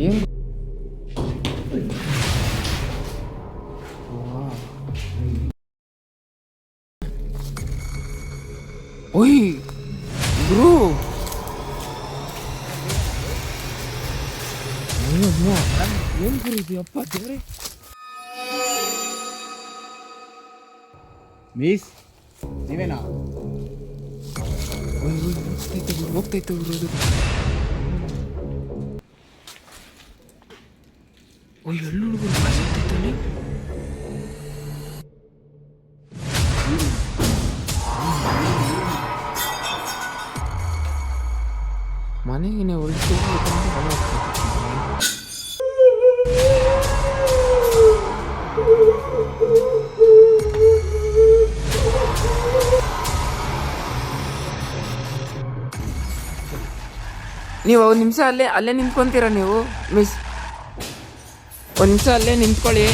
ಏನು ಓಯ್ ಬ್ರೋ, ಏನು ಗುರು ದೇವ್ರೆ. ಮಿಸ್ ನೀವೇನಾ? ಹೋಗ್ತೈತೆ ಗುರು. ಓಯ್ ಎಲ್ಲೂ ಹೋಗ್ತೈತಲ್ಲಿ. ಮನೆಗೆ ಒಳ್ಳೆ ನೀವು ಒಂದು ನಿಮಿಷ ಅಲ್ಲೇ ನಿಂತ್ಕೊಂತೀರಾ ನೀವು ಮಿಸ್? ಒಂದು ನಿಮಿಷ ಅಲ್ಲೇ ನಿಂತ್ಕೊಳ್ಳಿ.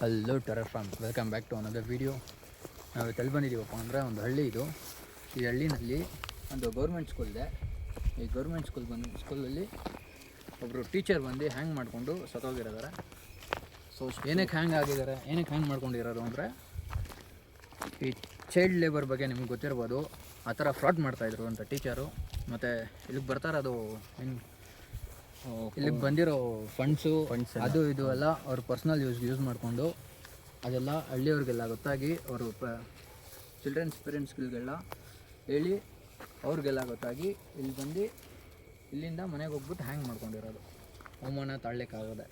Hello terror fam, welcome back to another video. ನಾವು ಎಲ್ಲಿ ಬಂದಿದ್ದೀವಪ್ಪ ಅಂದರೆ ಒಂದು ಹಳ್ಳಿ ಇದು. ಈ ಹಳ್ಳಿನಲ್ಲಿ ಒಂದು ಗೌರ್ಮೆಂಟ್ ಸ್ಕೂಲ್ ಇದೆ. ಈ ಗೌರ್ಮೆಂಟ್ ಸ್ಕೂಲಲ್ಲಿ ಒಬ್ಬರು ಟೀಚರ್ ಬಂದು ಹ್ಯಾಂಗ್ ಮಾಡಿಕೊಂಡು ಸತ್ತೋಗಿರೋದಾರೆ. ಸೊ ಏನಕ್ಕೆ ಹ್ಯಾಂಗ್ ಮಾಡ್ಕೊಂಡಿರೋದು ಅಂದರೆ, ಈ ಚೈಲ್ಡ್ ಲೇಬರ್ ಬಗ್ಗೆ ನಿಮ್ಗೆ ಗೊತ್ತಿರ್ಬೋದು. ಆ ಥರ ಫ್ರಾಡ್ ಮಾಡ್ತಾಯಿದ್ರು ಅಂತ ಟೀಚರು. ಮತ್ತು ಇಲ್ಲಿಗೆ ಬರ್ತಾರದು ಇಲ್ಲಿಗೆ ಬಂದಿರೋ ಫಂಡ್ಸು ಅದು ಇದು ಎಲ್ಲ ಅವ್ರ ಪರ್ಸ್ನಲ್ ಯೂಸ್ ಮಾಡಿಕೊಂಡು ಅದೆಲ್ಲ ಹಳ್ಳಿಯವ್ರಿಗೆಲ್ಲ ಗೊತ್ತಾಗಿ ಅವರು ಚಿಲ್ಡ್ರನ್ಸ್ ಪೇರೆಂಟ್ಸ್ಗಳಿಗೆಲ್ಲ ಹೇಳಿ ಅವ್ರಿಗೆಲ್ಲ ಗೊತ್ತಾಗಿ ಇಲ್ಲಿ ಬಂದು ಇಲ್ಲಿಂದ ಮನೆಗೆ ಹೋಗ್ಬಿಟ್ಟು ಹ್ಯಾಂಗ್ ಮಾಡ್ಕೊಂಡಿರೋದು. ಅವಮಾನ ತಾಳ್ಲಿಕ್ಕಾಗದೆ.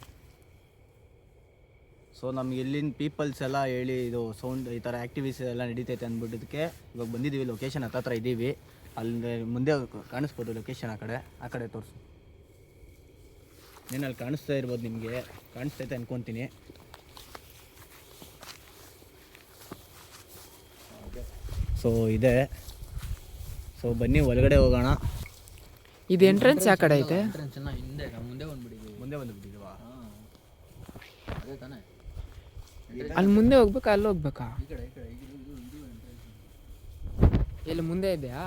ಸೊ ನಮ್ಗೆ ಇಲ್ಲಿನ ಪೀಪಲ್ಸ್ ಎಲ್ಲ ಹೇಳಿ ಇದು ಸೌಂಡ್ ಈ ಥರ ಆ್ಯಕ್ಟಿವಿಟೀಸ್ ಎಲ್ಲ ನಡೀತೈತೆ ಅಂದ್ಬಿಟ್ಟಿದ್ದಕ್ಕೆ ಇವಾಗ ಬಂದಿದ್ದೀವಿ. ಲೊಕೇಶನ್ ಹತ್ರ ಇದ್ದೀವಿ. ಅಲ್ಲಿ ಮುಂದೆ ಕಾಣಿಸ್ಬೋದು ಲೊಕೇಶನ್. ಆ ಕಡೆ ತೋರಿಸು. ಅಲ್ಲಿ ಕಾಣಿಸ್ತಾ ಇರ್ಬೋದು, ನಿಮಗೆ ಕಾಣಿಸ್ತೈತೆ ಅನ್ಕೊತೀನಿ. ಸೊ ಇದೆ. ಸೊ ಬನ್ನಿ ಒಳಗಡೆ ಹೋಗೋಣ. ಇದು ಎಂಟ್ರೆನ್ಸ್ ಯಾವ ಕಡೆ ಐತೆ? ಮುಂದೆ ಬಂದುಬಿಟ್ಟಿದ್ದೀವಾ? ಅದೇ ತಾನೇ. ಅಲ್ಲಿ ಮುಂದೆ ಹೋಗ್ಬೇಕಾ ಅಲ್ಲಿ ಹೋಗ್ಬೇಕಾ? ಎಲ್ಲಿ ಮುಂದೆ ಇದೆಯಾ?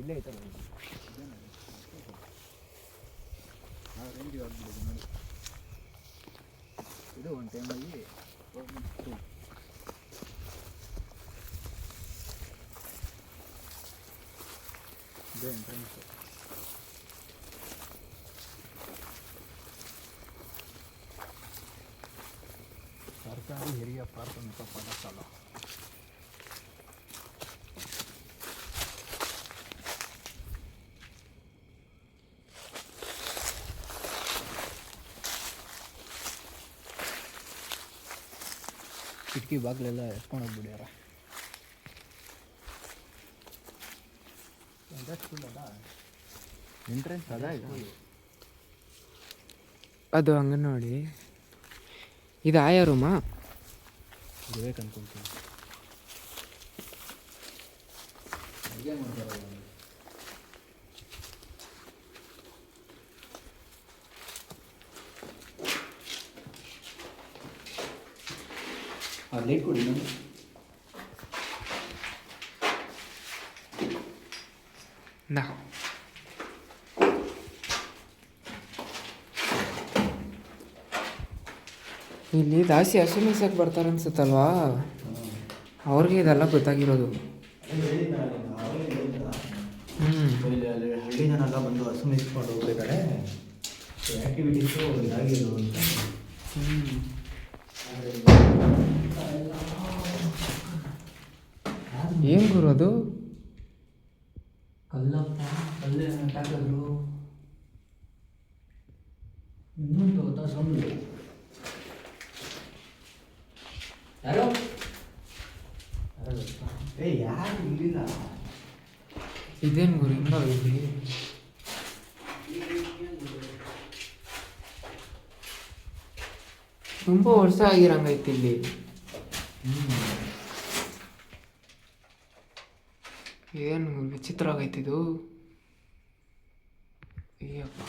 ಇಲ್ಲೇ ಐತಲ್ಲ ಇದು ಒಂದು ಟೈಮಲ್ಲಿ ಗೌರ್ಮೆಂಟ್ ಸ್ಕೂಲ್. ಇದು ಎಂಟ್ರೆನ್ಸ್. ಸರ್ಕಾರಿ ಹಿರಿಯ ಪ್ರಾಥಮಿಕ ಪಾಠಶಾಲಾ. ಕಿಟಕಿ ಬಾಗಿಲೆಲ್ಲ ಎತ್ಕೊಂಡು ಹೋಗ್ಬಿಡ್ಯಾರ. ಎಂಟ್ರೆನ್ಸ್ ಅದ ಇದು. ಅದು ಅಂಗನವಾಡಿ. ಇದು ಆಯಾ ರೂಮಾ? ಇರ್ಬೇಕು ಅನ್ಕೊಂತೀನಿ. ಅಡುಗೆ ಮಾಡ್ತಾರಲ್ಲ. ಲೈಟ್ ಕೊಡಿ ನಾನು. ಇಲ್ಲಿ ಜಾಸ್ತಿ ಹಸು ಮೇಯ್ಸಕ್ಕೆ ಬರ್ತಾರೆ ಅನ್ಸುತ್ತಲ್ವಾ, ಅವ್ರಿಗೆ ಇದೆಲ್ಲ ಗೊತ್ತಾಗಿರೋದು. ಹಳ್ಳಿ ಜನ ಎಲ್ಲ ಬಂದು ಹಸು ಮೇಯಿಸ್ಕೊಂಡು ಹೋಗ್ಬೇಕಾದ್ರೆ ಆ್ಯಕ್ಟಿವಿಟೀಸು ಇದಾಗಿರೋದು ಅಂತ. ಏನು ಗುರು ಅದು? ಕಲ್ಲಪ್ಪ, ಕಲ್ಲೇ ಹಾಕಿದ್ರು. ಇನ್ನೊಂದು ಗೊತ್ತಾ ಸೌಂಡ್? ಯಾರು ಯಾರು ಇರಲಿಲ್ಲ. ಇದೇನು ಗುರು ಹಿಂಗ ಇಲ್ಲಿ? ತುಂಬ ವರ್ಷ ಆಗಿರಂಗೈತಿ ಇಲ್ಲಿ. ಏನು ವಿಚಿತ್ರ ಆಗೈತಿದು. ಅಯ್ಯಪ್ಪ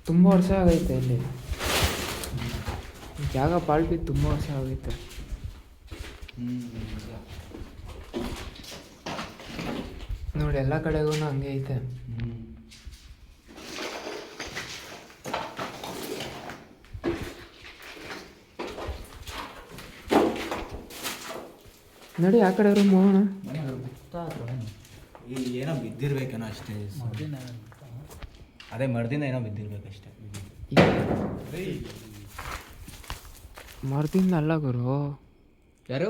ತುಂಬ ವರ್ಷ ಆಗೈತೆ ಇಲ್ಲಿ ಜಾಗ ಪಾಳು ಬಿದ್ದು ತುಂಬ ವರ್ಷ ಆಗೈತೆ. ನೋಡಿ ಎಲ್ಲ ಕಡೆಗೂ ಹಂಗೆ ಐತೆ. ನೋಡಿ ಆ ಕಡೆ ರೂಮ್ ಹೋಗೋಣ. ಏನೋ ಬಿದ್ದಿರ್ಬೇಕೇನೋ ಅಷ್ಟೇ. ಅದೇ ಮರದಿಂದ ಏನೋ ಬಿದ್ದಿರ್ಬೇಕಷ್ಟೇ. ಮರದಿಂದ ಅಲ್ಲ ಗುರು. ಯಾರು?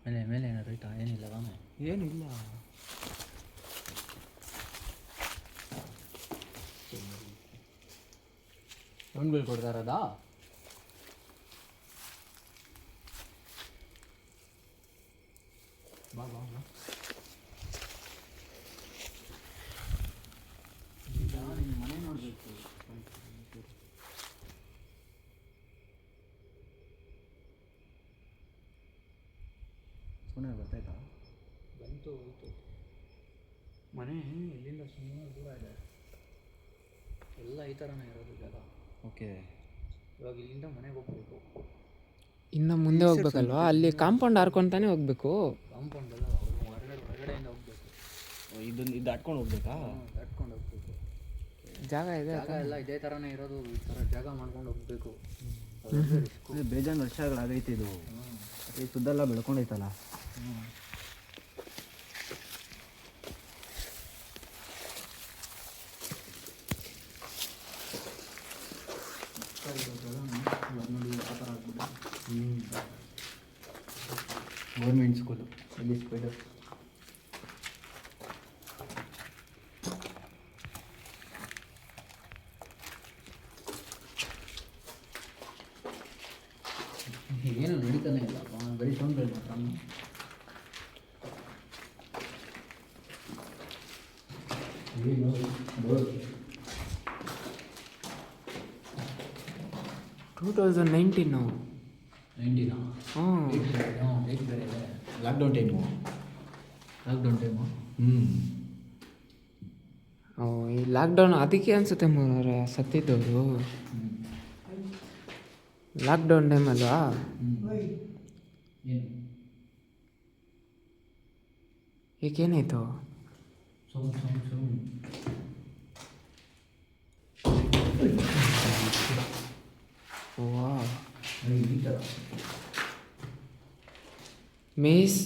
ಮೇಲೆ ಮೇಲೆ ಏನಾರು ಆಯ್ತಾ? ಏನಿಲ್ಲ ಏನಿಲ್ಲ. ಸೌಂಡ್ಗಳು ಕೊಡ್ತಾ ಇರೋದಾ? ಬಾ ಬಾ ಬಾ. ಮನೆ ನೋಡಬೇಕು. ಸುಮ್ಮನೆ ಬರ್ತಾಯ್ತಾ? ಬಂತು ಹೋಯ್ತು. ಮನೆ ಇಲ್ಲಿಂದ ಸುಮ್ಮನೆ ದೂರ ಇದೆ. ಎಲ್ಲ ಈ ಥರನೇ ಇರೋದು ಜಾಗ. ಓಕೆ, ಇವಾಗ ಇಲ್ಲಿಂದ ಮನೆಗೆ ಹೋಗ್ಬೇಕು. ಇನ್ನು ಮುಂದೆ ಹೋಗ್ಬೇಕಲ್ವಾ? ಅಲ್ಲಿ ಕಾಂಪೌಂಡ್ ಹಾರ್ಕೊಂತಾನೆ ಹೋಗ್ಬೇಕು. ಕಾಂಪೌಂಡ್ ಎಲ್ಲ ಹೊರಗಡೆಯಿಂದ ಹೋಗ್ಬೇಕು. ಇದು ದಾಟ್ಕೊಂಡು ಹೋಗ್ಬೇಕಾ? ದಾಟ್ಕೊಂಡು ಹೋಗ್ಬೇಕು. ಜಾಗ ಇದೆ, ಜಾಗ ಎಲ್ಲ ಇದೇ ಥರನೇ ಇರೋದು. ಈ ಥರ ಜಾಗ ಮಾಡ್ಕೊಂಡು ಹೋಗ್ಬೇಕು. ಬೇಜಾನ್ ವರ್ಷಗಳಾಗೈತೆ ಇದು. ಈ ಸುದ್ದೆಲ್ಲ ಬೆಳ್ಕೊಂಡೈತಲ್ಲ. ಗೌರ್ಮೆಂಟ್ ಸ್ಕೂಲು ಇಲ್ಲಿ ಸ್ಪೈಡರ್. ಏನು ನಡೀತಾನೆ ಇಲ್ಲ, ಬರೀ ಸೌಂಡ್ಗಳು ಮಾತ್ರ. 2019 ನಾವು 19 ಲಾಕ್ಡೌನ್ ಟೈಮು. ಈ ಲಾಕ್ಡೌನ್ ಅದಕ್ಕೆ ಅನಿಸುತ್ತೆ ಸತ್ತಿದ್ದವರು. ಲಾಕ್ಡೌನ್ ಟೈಮ್ ಅಲ್ವಾ? ಈಗೇನಾಯಿತು? ಮಿಸ್,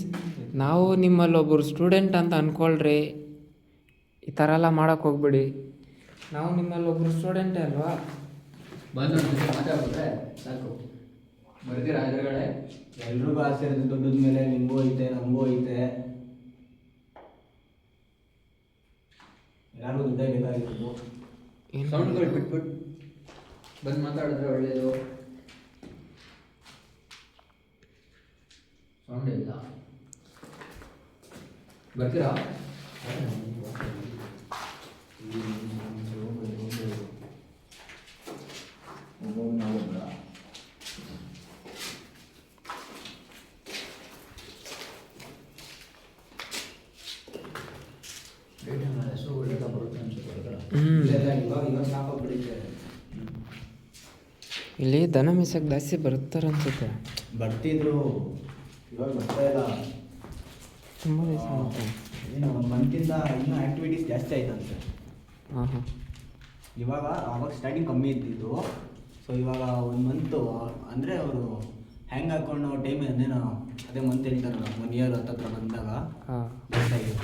ನಾವು ನಿಮ್ಮಲ್ಲಿ ಒಬ್ಬರು ಸ್ಟೂಡೆಂಟ್ ಅಂತ ಅಂದ್ಕೊಳ್ರಿ. ಈ ಥರ ಎಲ್ಲ ಮಾಡೋಕ್ಕೆ ಹೋಗ್ಬಿಡಿ. ನಾವು ನಿಮ್ಮಲ್ಲಿ ಒಬ್ಬರು ಸ್ಟೂಡೆಂಟೇ ಅಲ್ವಾ? ಬಂದು ಮಾತಾಡ್ಬಿಟ್ರೆ ಸಾಕು, ಬರ್ತೀರಾ ಎದುರುಗಡೆ? ಎಲ್ರಿಗೂ ಆಸೆ ಇರುತ್ತೆ ದುಡ್ಡದ ಮೇಲೆ. ನಿಮಗೂ ಐತೆ, ನಮಗೂ ಐತೆ. ಯಾರಿಗೂ ದುಡ್ಡೇ ಬೇಕಾಗಿತ್ತು. ಸೌಂಡ್ಗಳು ಬಿಟ್ಬಿಟ್ಟು ಬಂದು ಮಾತಾಡಿದ್ರೆ ಒಳ್ಳೇದು. ಸೌಂಡ್ ಇಲ್ಲ. ಬರ್ತೀರಾ? ಇಲ್ಲಿ ದನ ಮೀಸಕ್ಕೆ ಜಾಸ್ತಿ ಬರ್ತಾರೆ ಅನ್ಸುತ್ತೆ. ಬರ್ತಿದ್ರು, ಇವಾಗ ಬರ್ತಾ ಇಲ್ಲ. ತುಂಬ ದಿವಸ ಆಗುತ್ತೆ. ಏನು 1 ಮಂತಿಂದ ಇನ್ನೂ ಆ್ಯಕ್ಟಿವಿಟೀಸ್ ಜಾಸ್ತಿ ಆಯ್ತಂತೆ. ಹಾಂ. ಇವಾಗ ಆವಾಗ ಸ್ಟಾರ್ಟಿಂಗ್ ಕಮ್ಮಿ ಇದ್ದಿದ್ದು. ಸೊ ಇವಾಗ 1 ಮಂತು ಅಂದರೆ ಅವರು ಹ್ಯಾಂಗ್ ಹಾಕೊಂಡು ಟೈಮ್ ಏನೇನೋ ಅದೇ ಮಂತ್ ಹೇಳ್ತಾರಲ್ಲ, 1 ಇಯರ್ ಹತ್ತತ್ರ ಬಂದಾಗ ಗೊತ್ತಾಗಿದೆ.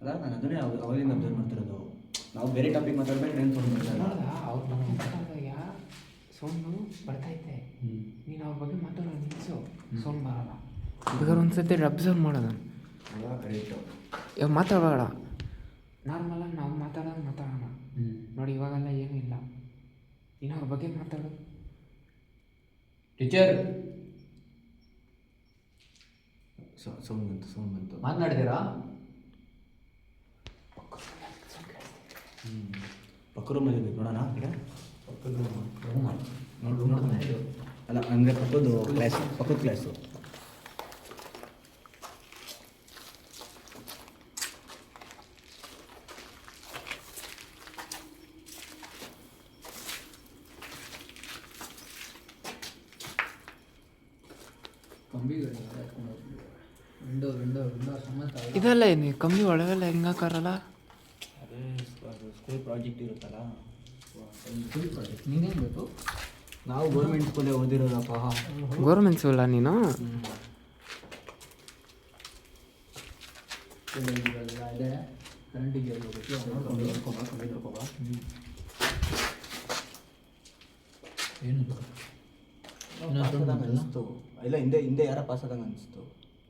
ಅಲ್ಲ, ನಾನು ಅದನ್ನೇ ಅವಾಗಿಂದ ಅಬ್ಸರ್ವ್ ಮಾಡ್ತಿರೋದು. ನಾವು ಬೇರೆ ಟಾಪಿಕ್ ಮಾತಾಡ್ಬೇಕು, ಏನು ಸೌಂಡು ಬರ್ತೈತೆ. ನೀನು ಅವ್ರ ಬಗ್ಗೆ ಮಾತಾಡೋದು ನಿಲ್ಸು, ಸೌಂಡ್ ಬರಲ್ಲ. ಬೇಕಾದ್ರೆ ಒಂದ್ಸತಿ ಅಬ್ಸರ್ವ್ ಮಾಡೋದು. ಕರೆಕ್ಟು. ಇವಾಗ ಮಾತಾಡಬೇಡ, ನಾರ್ಮಲಾಗಿ ನಾವು ಮಾತಾಡೋಣ. ನೋಡಿ ಇವಾಗೆಲ್ಲ ಏನೂ ಇಲ್ಲ. ನೀನು ಅವ್ರ ಬಗ್ಗೆ ಮಾತಾಡೋದು. ಟೀಚರ್ ಸೌಂಡ್ ಬಂತು. ಮಾತನಾಡಿದ್ದೀರಾ? ಪಕ್ಕ ರೂಮಲ್ಲಿ ಬೇಕು ನೋಡೋಣ ಆ ಕಡೆ. ಅಲ್ಲ ಅಂದರೆ ಪಕ್ಕದ ಕ್ಲಾಸು ವಿಂಡೋ ಸಮೇತ ಇದೆಲ್ಲ ಏನು ಕಮ್ಮಿ ಒಳಗೆಲ್ಲ ಹೆಂಗಾಕಾರಲ್ಲ. ಅದೇ ಅದು ಸ್ಕೂಲ್ ಪ್ರಾಜೆಕ್ಟ್ ಇರುತ್ತಲ್ಲ. ನೀನೇನು ಬೇಕು? ನಾವು ಗೌರ್ಮೆಂಟ್ ಸ್ಕೂಲೇ ಓದಿರೋದಪ್ಪ. ಗೌರ್ಮೆಂಟ್ ಸ್ಕೂಲ ನೀನು? ಇದೆ ಕರೆಂಟಿಗೆ ಏನು ಅನಿಸ್ತು. ಇಲ್ಲ ಹಿಂದೆ ಯಾರ ಪಾಸ್ ಆದಂಗೆ ಅನಿಸ್ತು.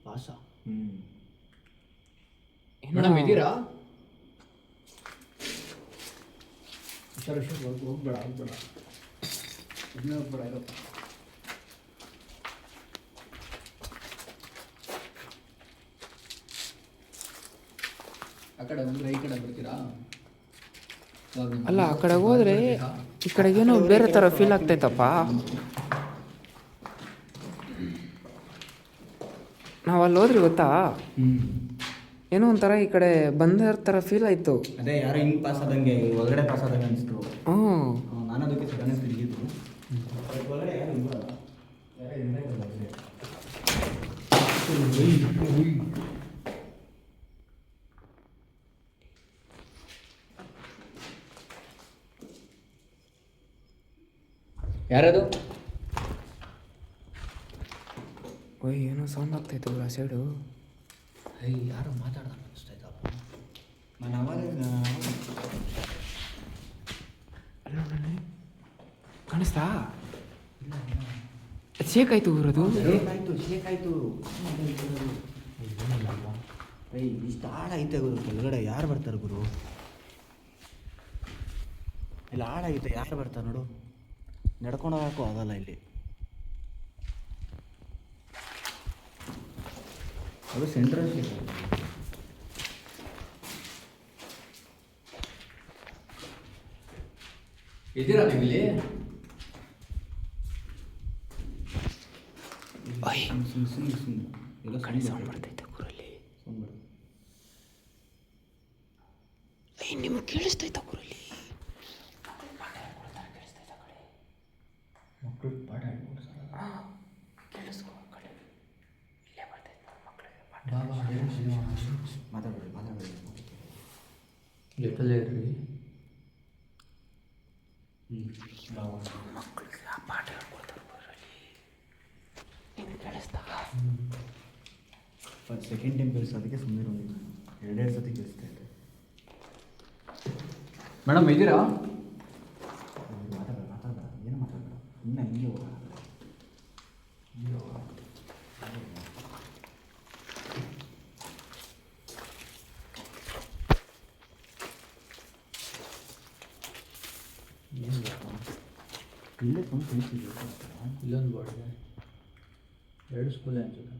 ಪಾಸ ಏನೋ ಮೇಡಮ್ ಇದ್ದೀರಾ? ಹುಷಾರು ಹೋಗ್ಬೇಡ ಇದನ್ನ ಹೋಗ್ಬೇಡ ಇರಪ್ಪ. ಆ ಕಡೆ ಬಂದರೆ ಈ ಕಡೆ ಬರ್ತೀರಾ? ಅಲ್ಲ, ಆ ಕಡೆ ಹೋದ್ರೆ ಈ ಕಡೆಗೇನೋ ಬೇರೆ ಥರ ಫೀಲ್ ಆಗ್ತೈತಪ್ಪ. ನಾವು ಅಲ್ಲಿ ಹೋದ್ರಿ ಗೊತ್ತಾ, ಏನೋ ಒಂಥರ ಈ ಕಡೆ ಬಂದ ಥರ ಫೀಲ್ ಆಯಿತು. ಅದೇ ಯಾರೋ ಹಿಂಗೆ ಪಾಸ್ ಆದಂಗೆ ಒಳಗಡೆ ಪಾಸ್ ಆದಂಗೆ ಅನಿಸ್ತು. ಹ್ಞೂ, ನಾನು ಅದಕ್ಕೆ ಸಡನ್ನಾಗಿ ತಿರುಗಿದ್ದು. ಒಳಗಡೆ ಯಾರು ಇಲ್ವಲ್ಲ. ಯಾರದು? ಓಯ್ ಏನೋ ಸೌಂಡ್ ಆಗ್ತೈತೆ ಆ ಸೈಡು. ಯಾರು ಮಾತಾಡ್ದಂಗೆ ಅನಿಸ್ತೈತಪ್ಪ. ನಾನು ಅವಾಗ ಅಲ್ಲ ಕಾಣಿಸ್ತಾ? ಶೇಕ್ ಆಯ್ತು ಊರದು. ಶೇಕ್ ಆಯಿತು. ಇಷ್ಟು ಆಡೈತೆ ಗುರು ಕೆಳಗಡೆ. ಯಾರು ಬರ್ತಾರೆ ಗುರು? ಇಲ್ಲಿ ಆಡೈತೆ, ಯಾರು ಬರ್ತಾರೆ ನೋಡು. ನಡ್ಕೊಂಡು ಹೋಗೋಕ್ಕೂ ಆಗಲ್ಲ ಇಲ್ಲಿ. ಅದು ಸೆಂಟ್ರಲ್ ಇದ್ದೀರಾ ನೀವು ಇಲ್ಲಿ? ಎಲ್ಲ ಕಡೆ ಸೌಂಡ್ ಬರ್ತೈತೆ ಊರಲ್ಲಿ. ನಿಮ್ಗೆ ಕೇಳಿಸ್ತೈತ ಊರಲ್ಲಿ? ಮಕ್ಕಳು ಪಾಠ ಹೇಳ್ಕೊಡ್ತಾರಲ್ಲ. ಕೇಳಿಸ್ಕೊ ಕಡೆ. ಇಲ್ಲೇ ಬರ್ತೈತೆ ಮಕ್ಕಳಿಗೆ ಪಾಠ. ಮಾತಾಡಬೇಡಿ. ಜೊತೆಲೇ ಇರ್ರಿ. ಮಕ್ಕಳಿಗೆ ಪಾಠ ಹೇಳ್ಕೊಡ್ತಾರೆ ಊರಲ್ಲಿ. ನಿಮ್ಗೆ ಕೇಳಿಸ್ತಾ? ಸೆಕೆಂಡ್ ಟೈಮ್ ಕೇಳಿಸೋದಕ್ಕೆ ಸುಮ್ಮನೆ ಎರಡೆರಡು ಸತಿ ಕೇಳಿಸ್ತಾ ಇದೆ. ಮೇಡಮ್ ಇದ್ದೀರಾ? ಮಾತಾಡ ಏನು ಮಾತಾಡ ಇನ್ನು ಹಿಂಗೆ ಹೋಗೋಣ. ಇಲ್ಲೇ ಸ್ವಂತ ಇಲ್ಲೊಂದು ಬೋರ್ಡ್ ಇದೆ. 2 ಸ್ಕೂಲೇ ಅನ್ಸುತ್ತೆ.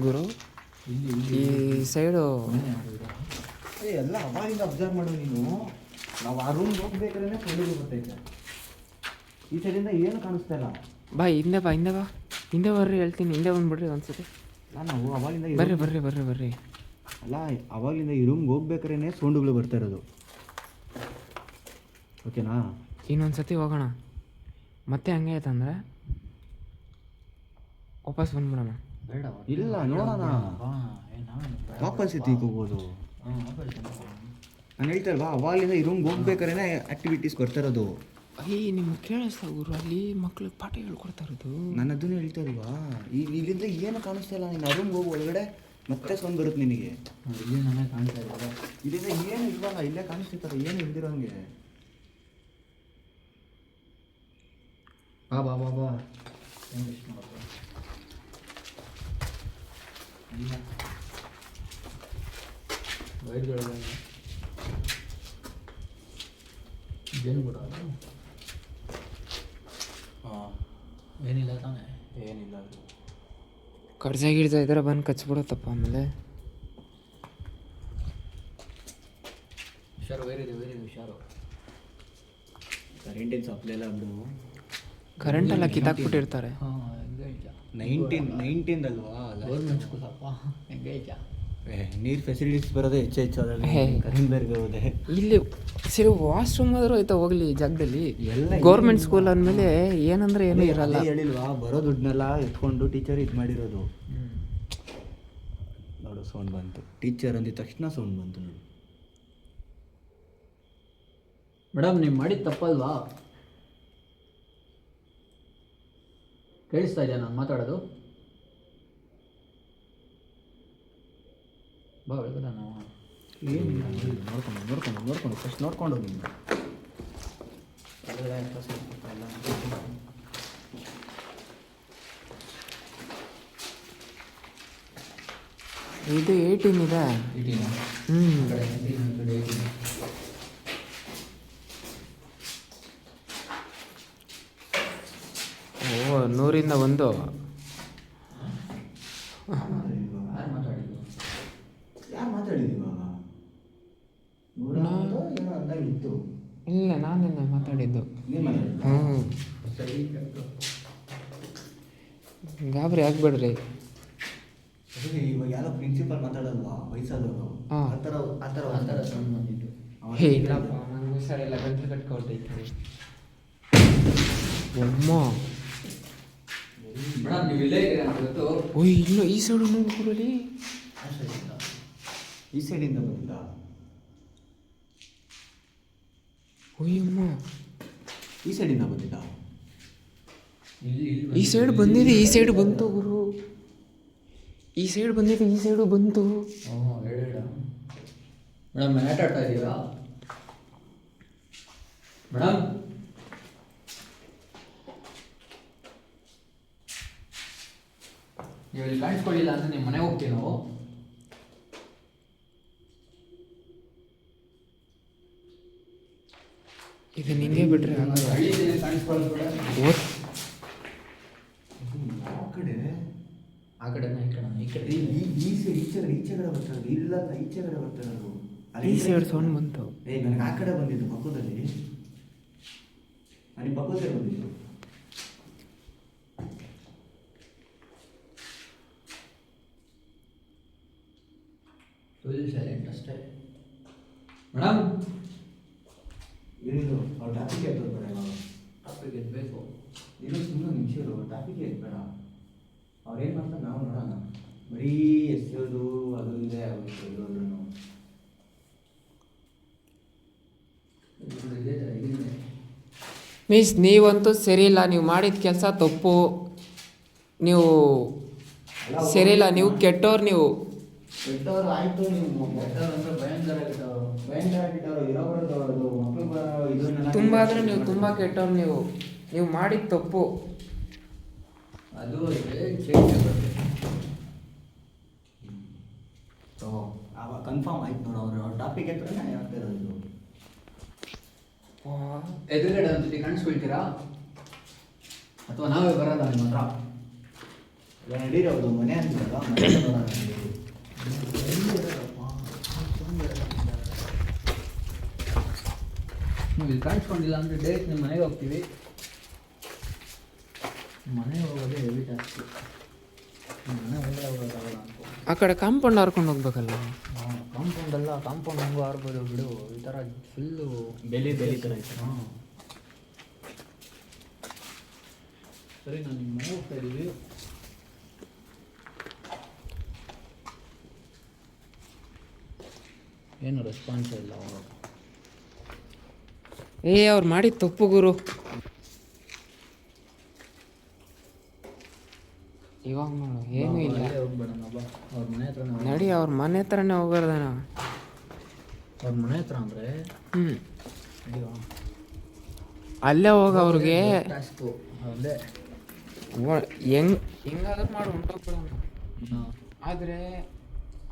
ಗುರು ಈ ಸೈಡು ಎಲ್ಲ ಅವಾಗಿಂದ ಅಬ್ಸರ್ವ್ ಮಾಡೋ ನೀನು. ನಾವು ಆ ರೂಮ್ಗೆ ಹೋಗ್ಬೇಕಾದ್ರೆ ಸೊಳ್ಳೆಗಳು ಬರ್ತೈತೆ. ಈ ಸೈಡಿಂದ ಏನು ಕಾಣಿಸ್ತಾ ಇಲ್ಲ. ಬಾ ಹಿಂದೆ ಬರ್ರಿ, ಹೇಳ್ತೀನಿ. ಹಿಂದೆ ಬಂದ್ಬಿಡ್ರಿ ಒಂದ್ಸತಿ. ನಾವು ಅವಾಗಿಂದ ಬರ್ರಿ. ಅಲ್ಲ, ಅವಾಗಲಿಂದ ಈ ರೂಮ್ಗೆ ಹೋಗ್ಬೇಕಾದ್ರೆ ಸೌಂಡುಗಳು ಬರ್ತಾ ಇರೋದು. ಓಕೆನಾ? ಇನ್ನೊಂದ್ಸತಿ ಹೋಗೋಣ. ಮತ್ತೆ ಹಂಗೆ ಆಯ್ತಂದ್ರೆ ವಾಪಸ್ ಬಂದ್ಬಿಡೋಣ. ಬೇಡ, ಇಲ್ಲ ನೋಡೋಣ. ವಾಪಸ್ ಹೋಗ್ಬೋದು. ನಾನು ಹೇಳ್ತಾ ಇಲ್ವಾ, ಅವಾಗಲಿಂದ ಈ ರೂಮ್ಗೆ ಹೋಗ್ಬೇಕಾದ್ರೆ ಆ್ಯಕ್ಟಿವಿಟೀಸ್ ಬರ್ತಾ ಇರೋದು. ನಿಮ್ಗೆ ಕೇಳಿಸ್ತಾ ಗುರು? ಅಲ್ಲಿ ಮಕ್ಳಿಗೆ ಪಾಠ ಹೇಳ್ಕೊಡ್ತಾ ಇರೋದು. ನಾನು ಅದನ್ನು ಹೇಳ್ತಾ ಇಲ್ವಾ? ಈಗ ಇಲ್ಲಿಂದ ಏನು ಕಾಣಿಸ್ತಾ ಇಲ್ಲ. ನೀನು ಆ ರೂಮ್ಗೆ ಹೋಗಿ ಒಳಗಡೆ ಮತ್ತೆ ಸೌಂಡ್ ಬರುತ್ತೆ ನಿನಗೆ. ಇಲ್ಲಿ ನನಗೆ ಕಾಣ್ತಾ ಇದ್ದಾರೆ. ಇಲ್ಲಿಂದ ಏನು ಇಲ್ವಲ್ಲ, ಇಲ್ಲೇ ಕಾಣಿಸ್ತಿರ್ತಾರೆ. ಏನು ಇಲ್ದಿರೋಂಗೆ. ಬಾ ಏನು ಇಷ್ಟ ಮಾಡೋದು? ಇಲ್ಲ ವೈರ್ಗಳು ಏನು ಕೂಡ ಹಾಂ ಏನಿಲ್ಲ ತಾನೇ. ಏನಿಲ್ಲ ಅದು. ಕರ್ಜ ಗಿರ್ಜ ಇದ್ರೆ ಬಂದು ಕಚ್ಬಿಡುತ್ತಪ್ಪ ಆಮೇಲೆ. ಹುಷಾರು, ಬೇರೆ ಹುಷಾರು. ಕರೆಂಟಿನ ಸಪ್ಲೈ ಎಲ್ಲ ಬಿಡು. ಕರೆಂಟ್ ಎಲ್ಲ ಕಿತ್ತಾಕ್ಬಿಟ್ಟಿರ್ತಾರೆ. ಹಾಂ ಎಂಗೇಜ 19 ಅಲ್ವಾ ಗೌರ್ಮೆಂಟ್ ಸ್ಕೂಲ್ ಅಪ್ಪ, ಎಂಗೇಜ. ನೀರು ಫೆಸಿಲಿಟೀಸ್ ಬರೋದೇ ಹೆಚ್ಚು ಅದರಲ್ಲಿ. ಕರೆಂಟ್ ಬೇರೆ ಬರೋದೆ. ಇಲ್ಲಿ ಸರಿ ವಾಶ್ರೂಮ್ ಆದರೂ ಆಯ್ತಾ ಹೋಗ್ಲಿ ಈ ಜಾಗದಲ್ಲಿ. ಎಲ್ಲ ಗೌರ್ಮೆಂಟ್ ಸ್ಕೂಲ್ ಅಂದಮೇಲೆ ಏನಂದ್ರೆ ಏನೂ ಇರಲ್ಲ. ಹೇಳಿಲ್ವಾ, ಬರೋ ದುಡ್ಡನ್ನೆಲ್ಲ ಎತ್ಕೊಂಡು ಟೀಚರ್ ಇದು ಮಾಡಿರೋದು. ನೋಡು ಸೌಂಡ್ ಬಂತು, ಟೀಚರ್ ಅಂದಿದ ತಕ್ಷಣ ಸೌಂಡ್ ಬಂತು ನೋಡು. ಮೇಡಮ್ ನೀವು ಮಾಡಿದ ತಪ್ಪಲ್ವಾ? ಕೇಳಿಸ್ತಾ ಇದೆಯಾ ನಾನು ಮಾತಾಡೋದು? ಬಾ ಒಳಗಡೆ ನಾವು ಏನಿಲ್ಲ, ನೋಡ್ಕೊಂಡು ಫಸ್ಟ್ ನೋಡ್ಕೊಂಡು ನೀನು ಇದು 18 ಇದೆ. ಓ 100ರಿಂದ 1. ಯಾರು ಮಾತಾಡಿದ್ದು ಇವಾಗ? ಏನೋ ಅಂದಾಗಿತ್ತು. ಇಲ್ಲ, ನಾನೇನೆ ಮಾತಾಡಿದ್ದು. ನೀನು ಮಾತಾಡಿದ್ದು? ಗಾಬರಿ ಆಗ್ಬೇಡ್ರಿ. ಇವಾಗ ಯಾರೋ ಪ್ರಿನ್ಸಿಪಲ್ ಮಾತಾಡಲ್ವಾ ವಯಸ್ಸಾದವರು, ಆ ಥರ ಸೌಂಡ್ ಬಂದಿದ್ದು. ಹೇ ಇಲ್ಲಪ್ಪ, ನಂಗೆ ಹುಷಾರಿಲ್ಲ, ಗಂಟಲು ಕಟ್ಕೊಳ್ತೈತೆ. ಅಮ್ಮ ಮೇಡಮ್ ನೀವು ಇಲ್ಲೇ ಇದ್ದೀರಾ ಅಂತ ಗೊತ್ತು. ಓಯ್ ಇನ್ನು ಈ ಸೈಡು ನೋಡ್ಕೊಡಲಿ. ಈ ಸೈಡಿಂದ ಬಂದಿದ್ದ. ಅಯ್ಯಮ್ಮ, ಈ ಸೈಡಿಂದ ಬಂದಿದ್ದ. ಈ ಸೈಡ್ ಬಂದಿದೆ, ಈ ಸೈಡ್ ಬಂತು ಗುರು. ಈ ಸೈಡ್ ಬಂದಿದೆ, ಈ ಸೈಡು ಬಂತು. ಮೇಡಮ್ ಆಟ ಆಡ್ತಾ ಇದ್ದೀರಾ ಮೇಡಮ್? ನೀವು ಇಲ್ಲಿ ಕಾಣಿಸ್ಕೊಳ್ಳಿಲ್ಲ ಅಂದರೆ ನಿಮ್ಮ ಮನೆಗೆ ಹೋಗ್ತೀವಿ ನಾವು. ಇದು ನಿಂಗೆ ಬಿಟ್ರೆ ಹಳ್ಳಿ ಕಾಣಿಸ್ಕೊಳ್ಳೋದು ಯಾವ ಕಡೆ? ಆ ಕಡೆನ ಈ ಕಡೆ ಈ ಕಡೆ ಈಚೆ ಕಡೆ ಬರ್ತಾರೆ. ಇಲ್ಲ, ಈಚೆ ಕಡೆ ಬರ್ತಾರೆ ಅದು. ಈ ಸೈಡ್ ಸೌಂಡ್ ಬಂತು. ನನಗೆ ಆ ಕಡೆ ಬಂದಿದ್ದು, ಪಕ್ಕದಲ್ಲಿ. ನನಗೆ ಪಕ್ಕದಲ್ಲಿ ಬಂದಿದ್ದು. ಫುಲ್ ಸೈಲೆಂಟ್ ಅಷ್ಟೇ. ಮೇಡಮ್ ಏನಿದು? ಅವ್ರು ಟಾಪಿಕ್ ಎತ್ತೋದು ಬೇಡ. ಟಾಪಿಕ್ ಎತ್ತಬೇಕು. ಇದು ಸುಮ್ಮನೆ ನಿಮಿಷ ಇರು, ಟಾಪಿಕ್ ಎತ್ತಬೇಡ. ಅವ್ರೇನು ಮಾಡ್ತಾರೆ ನಾವು ನೋಡೋಣ. ಬರೀ ಎಸೆಯೋದು ಅದು ಇದೆ ಆಗೋದು. ಮೀನ್ಸ್ ನೀವಂತೂ ಸರಿ ಇಲ್ಲ, ನೀವು ಮಾಡಿದ ಕೆಲಸ ತಪ್ಪು, ನೀವು ಸರಿ ಇಲ್ಲ, ನೀವು ಕೆಟ್ಟವ್ರು. ನೀವು ಕೆಟ್ಟವರು ಆಯಿತು. ನೀವು ಕೆಟ್ಟವ್ರು ಅಂದರೆ ಭಯಂಕರ ಕೆಟ್ಟವರು. ಇರೋದು ಮಕ್ಕಳು ಇದನ್ನೆಲ್ಲ ತುಂಬ ಅಂದರೆ ನೀವು ತುಂಬ ಕೆಟ್ಟವ್ರು. ನೀವು ಮಾಡಿದ ತಪ್ಪು. ಅದು ಚೇಂಜ್ ಆಗುತ್ತೆ. ಅವಾಗ ಕನ್ಫರ್ಮ್ ಆಯ್ತು ನೋಡು. ಅವ್ರ ಟಾಪಿಕ್ ಎತ್ತರೆ ಆಗ್ತಾ ಇರೋದು. ಎದುರುಗಡೆ ಒಂದ್ಸತಿ ಕಾಣಿಸ್ಕೊಳ್ತೀರಾ ಅಥವಾ ನಾವೇ ಬರೋಲ್ಲ ನಿಮ್ಮ ಹತ್ರ? ನಡೀರೋದು ಮನೆ ಅಂತಿಲ್ಲ, ಮನೆ ನೋಡೋಣ. ನೀವು ಇಲ್ಲಿ ಕಾಣಿಸ್ಕೊಂಡಿಲ್ಲ ಅಂದರೆ ಡೈರೆಕ್ಟ್ ನಿಮ್ಮ ಮನೆಗೆ ಹೋಗ್ತೀವಿ. ಮನೆಗೆ ಹೋಗೋದೇ ಹೆವಿ ಜಾಸ್ತಿ. ಮನೆ ಒಳಗಡೆ ಹೋಗೋದಾಗಲ್ಲ ಅನ್ಕೋ. ಆ ಕಡೆ ಕಾಂಪೌಂಡ್ ಹಾರ್ಕೊಂಡು ಹೋಗ್ಬೇಕಲ್ಲ. ಕಾಂಪೌಂಡ್ ಅಲ್ಲ, ಕಾಂಪೌಂಡ್ ಹಂಗೂ ಆರ್ಬೋದು ಬಿಡು. ಈ ಥರ ಫುಲ್ಲು ಬೆಲಿ ಥರ ಐತೆ. ಹಾಂ ಸರಿ, ನಾನು ನಿಮ್ಮ ಮನೆ ಹೋಗ್ತಾ ಇದ್ದೀವಿ. ಏನು ರೆಸ್ಪಾನ್ಸ್ ಇಲ್ಲ ಅವರು. ಅವ್ರು ಮಾಡಿದ ತಪ್ಪು ಗುರು. ಇವಾಗ ನೋಡು ಏನೂ ಇಲ್ಲ. ಹೋಗ್ಬೇಡಣ ಬಾ, ಅವ್ರ ಮನೆ ಹತ್ರ. ನಡಿ, ಅವ್ರ ಮನೆ ಹತ್ರನೇ ಹೋಗೋದನ. ಅವ್ರ ಮನೆ ಹತ್ರ ಅಂದರೆ ಅಲ್ಲೇ ಹೋಗ. ಅವ್ರಿಗೆ ಟಾಸ್ಕು ಅಲ್ಲೇ ಹೆಂಗಾದ್ರೂ ಮಾಡಿ ಹೊಂಟೋಗ್ಬಿಡೋಣ. ಆದರೆ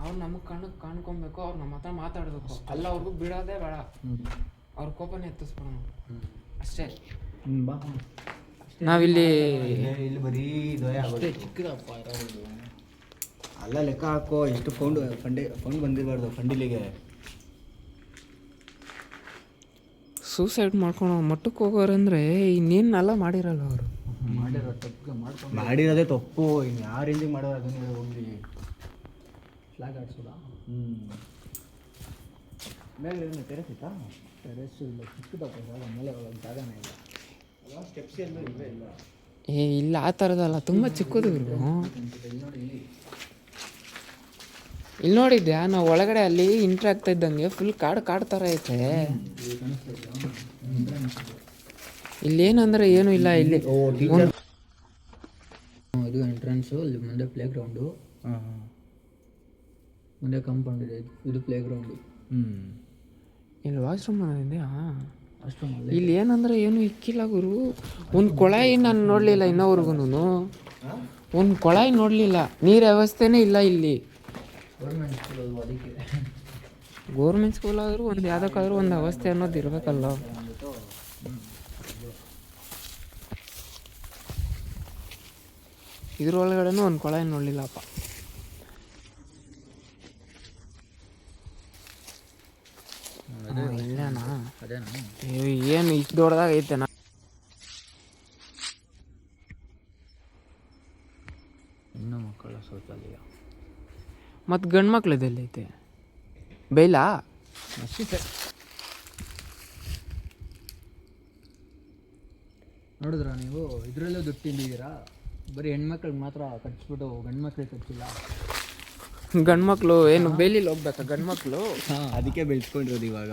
ಅವ್ರು ನಮಗೆ ಕಾಣ್ಕೊಬೇಕು, ಅವ್ರು ನಮ್ಮ ಹತ್ರ ಮಾತಾಡಬೇಕು. ಅಲ್ಲ ಅವ್ರಿಗೂ ಬಿಡೋದೇ ಬೇಡ. ಅವ್ರ ಕೋಪನೇ ಎತ್ತಿಸ್ಬಿಡೋಣ ಅಷ್ಟೇ. ಬಾ ನಾವಿಲ್ಲಿ ಇಲ್ಲಿ ಬರೀ ದೊರೆ ಆಗೋದು. ಚಿಕ್ಕದಪ್ಪ ಇರೋದು. ಅಲ್ಲ ಲೆಕ್ಕ ಹಾಕೋ, ಎಷ್ಟು ಫಂಡ್ ಬಂದಿರಬಾರ್ದು ಫಂಡಿಲಿಗೆ. ಸೂಸೈಡ್ ಮಾಡ್ಕೊಳೋ ಮಟ್ಟಕ್ಕೆ ಹೋಗೋರಂದ್ರೆ ಇನ್ನೇನೆಲ್ಲ ಮಾಡಿರಲ್ಲ ಅವರು. ಮಾಡಿರೋ ತಪ್ಪಿಗೆ ಮಾಡ್ಕೊಂಡು ಮಾಡಿರೋದೇ ತಪ್ಪು. ಇನ್ನು ಯಾವ ರೇಂಜಿಗೆ ಮಾಡೋದು ಅದನ್ನ ಹೋಗಿ ಫ್ಲಾಗ್ ಆಡ್ಸೋದಾ? ಮೇಲೆ ಟೆರೆಸ್ ಇತ್ತಾ? ಟೆರೆಸ್ಸು ಇಲ್ಲ, ಚಿಕ್ಕದಪ್ಪ ಜಾಗ, ಮೇಲೆ ಹೋಗೋದು ಜಾಗನೇ ಇಲ್ಲ. ಸ್ಟೆಪ್ಸ್ ಎಲ್ಲ ಇವೆ ಇಲ್ಲ. ಇಲ್ಲ ಆ ಥರದಲ್ಲ, ತುಂಬ ಚಿಕ್ಕದು ಇವರು. ಇಲ್ಲಿ ನೋಡಿ, ಇಲ್ಲಿ ನೋಡಿದ್ಯಾ ನಾವು ಒಳಗಡೆ ಅಲ್ಲಿ ಇಂಟ್ರ್ ಆಗ್ತಾ ಇದ್ದಂಗೆ ಫುಲ್ ಕಾಡು ಥರ ಐತೆ. ಇಲ್ಲೇನಂದ್ರೆ ಏನೂ ಇಲ್ಲ. ಇಲ್ಲಿ ಇದು ಎಂಟ್ರೆನ್ಸು, ಇಲ್ಲಿ ಮುಂದೆ ಪ್ಲೇ ಗ್ರೌಂಡು, ಮುಂದೆ ಕಾಂಪೌಂಡ್ ಇದೆ, ಇದು ಪ್ಲೇ ಗ್ರೌಂಡು. ಇಲ್ಲಿ ವಾಶ್ರೂಮ್ ಇದೆಯಾ? ಅಷ್ಟೊಂದು ಇಲ್ಲಿ ಏನಂದ್ರೆ ಏನು ಇಕ್ಕಿಲ್ಲ ಗುರು. ಒಂದು ಕೊಳಾಯಿ ನಾನು ನೋಡಲಿಲ್ಲ ಇನ್ನೋವರೆಗೂ. ಒಂದು ಕೊಳಾಯಿ ನೋಡಲಿಲ್ಲ, ನೀರು ವ್ಯವಸ್ಥೆನೇ ಇಲ್ಲ ಇಲ್ಲಿ. ಗೌರ್ಮೆಂಟ್ ಸ್ಕೂಲ್ ಅಲ್ವಾ, ಅದಕ್ಕೆ. ಗೋರ್ಮೆಂಟ್ ಸ್ಕೂಲ್ ಆದರೂ ಒಂದು ಯಾವುದಕ್ಕಾದ್ರೂ ಒಂದು ವ್ಯವಸ್ಥೆ ಅನ್ನೋದು ಇರಬೇಕಲ್ಲ. ಇದ್ರೊಳಗಡೆನೂ ಒಂದು ಕೊಳಾಯಿ ನೋಡಲಿಲ್ಲಪ್ಪ. ಇಲ್ಲೇನಾ? ಅದೇನಾ? ಏನು ಇಷ್ಟು ದೊಡ್ಡದಾಗ ಐತೆನಾ? ಹೆಣ್ಣು ಮಕ್ಕಳ ಶೌಚಾಲಯ. ಮತ್ತು ಗಂಡು ಮಕ್ಳದಲ್ಲಿ ಐತೆ ಬೈಲಾ? ಅಷ್ಟೇ. ನೋಡಿದ್ರ ನೀವು, ಇದರಲ್ಲೂ ದುಡ್ಡು ತಿಂದಿದ್ದೀರಾ. ಬರೀ ಹೆಣ್ಮಕ್ಳಿಗೆ ಮಾತ್ರ ಕಟ್ಸ್ಬಿಟ್ಟು ಗಂಡು ಮಕ್ಳಿಗೆ ಕಟ್ಸಿಲ್ಲ. ಗಂಡು ಮಕ್ಕಳು ಏನು ಬೇಲಿಲಿ ಹೋಗ್ಬೇಕಾ ಗಂಡು ಮಕ್ಕಳು? ಅದಕ್ಕೆ ಬೆಳೆಸ್ಕೊಂಡಿರೋದು ಇವಾಗ.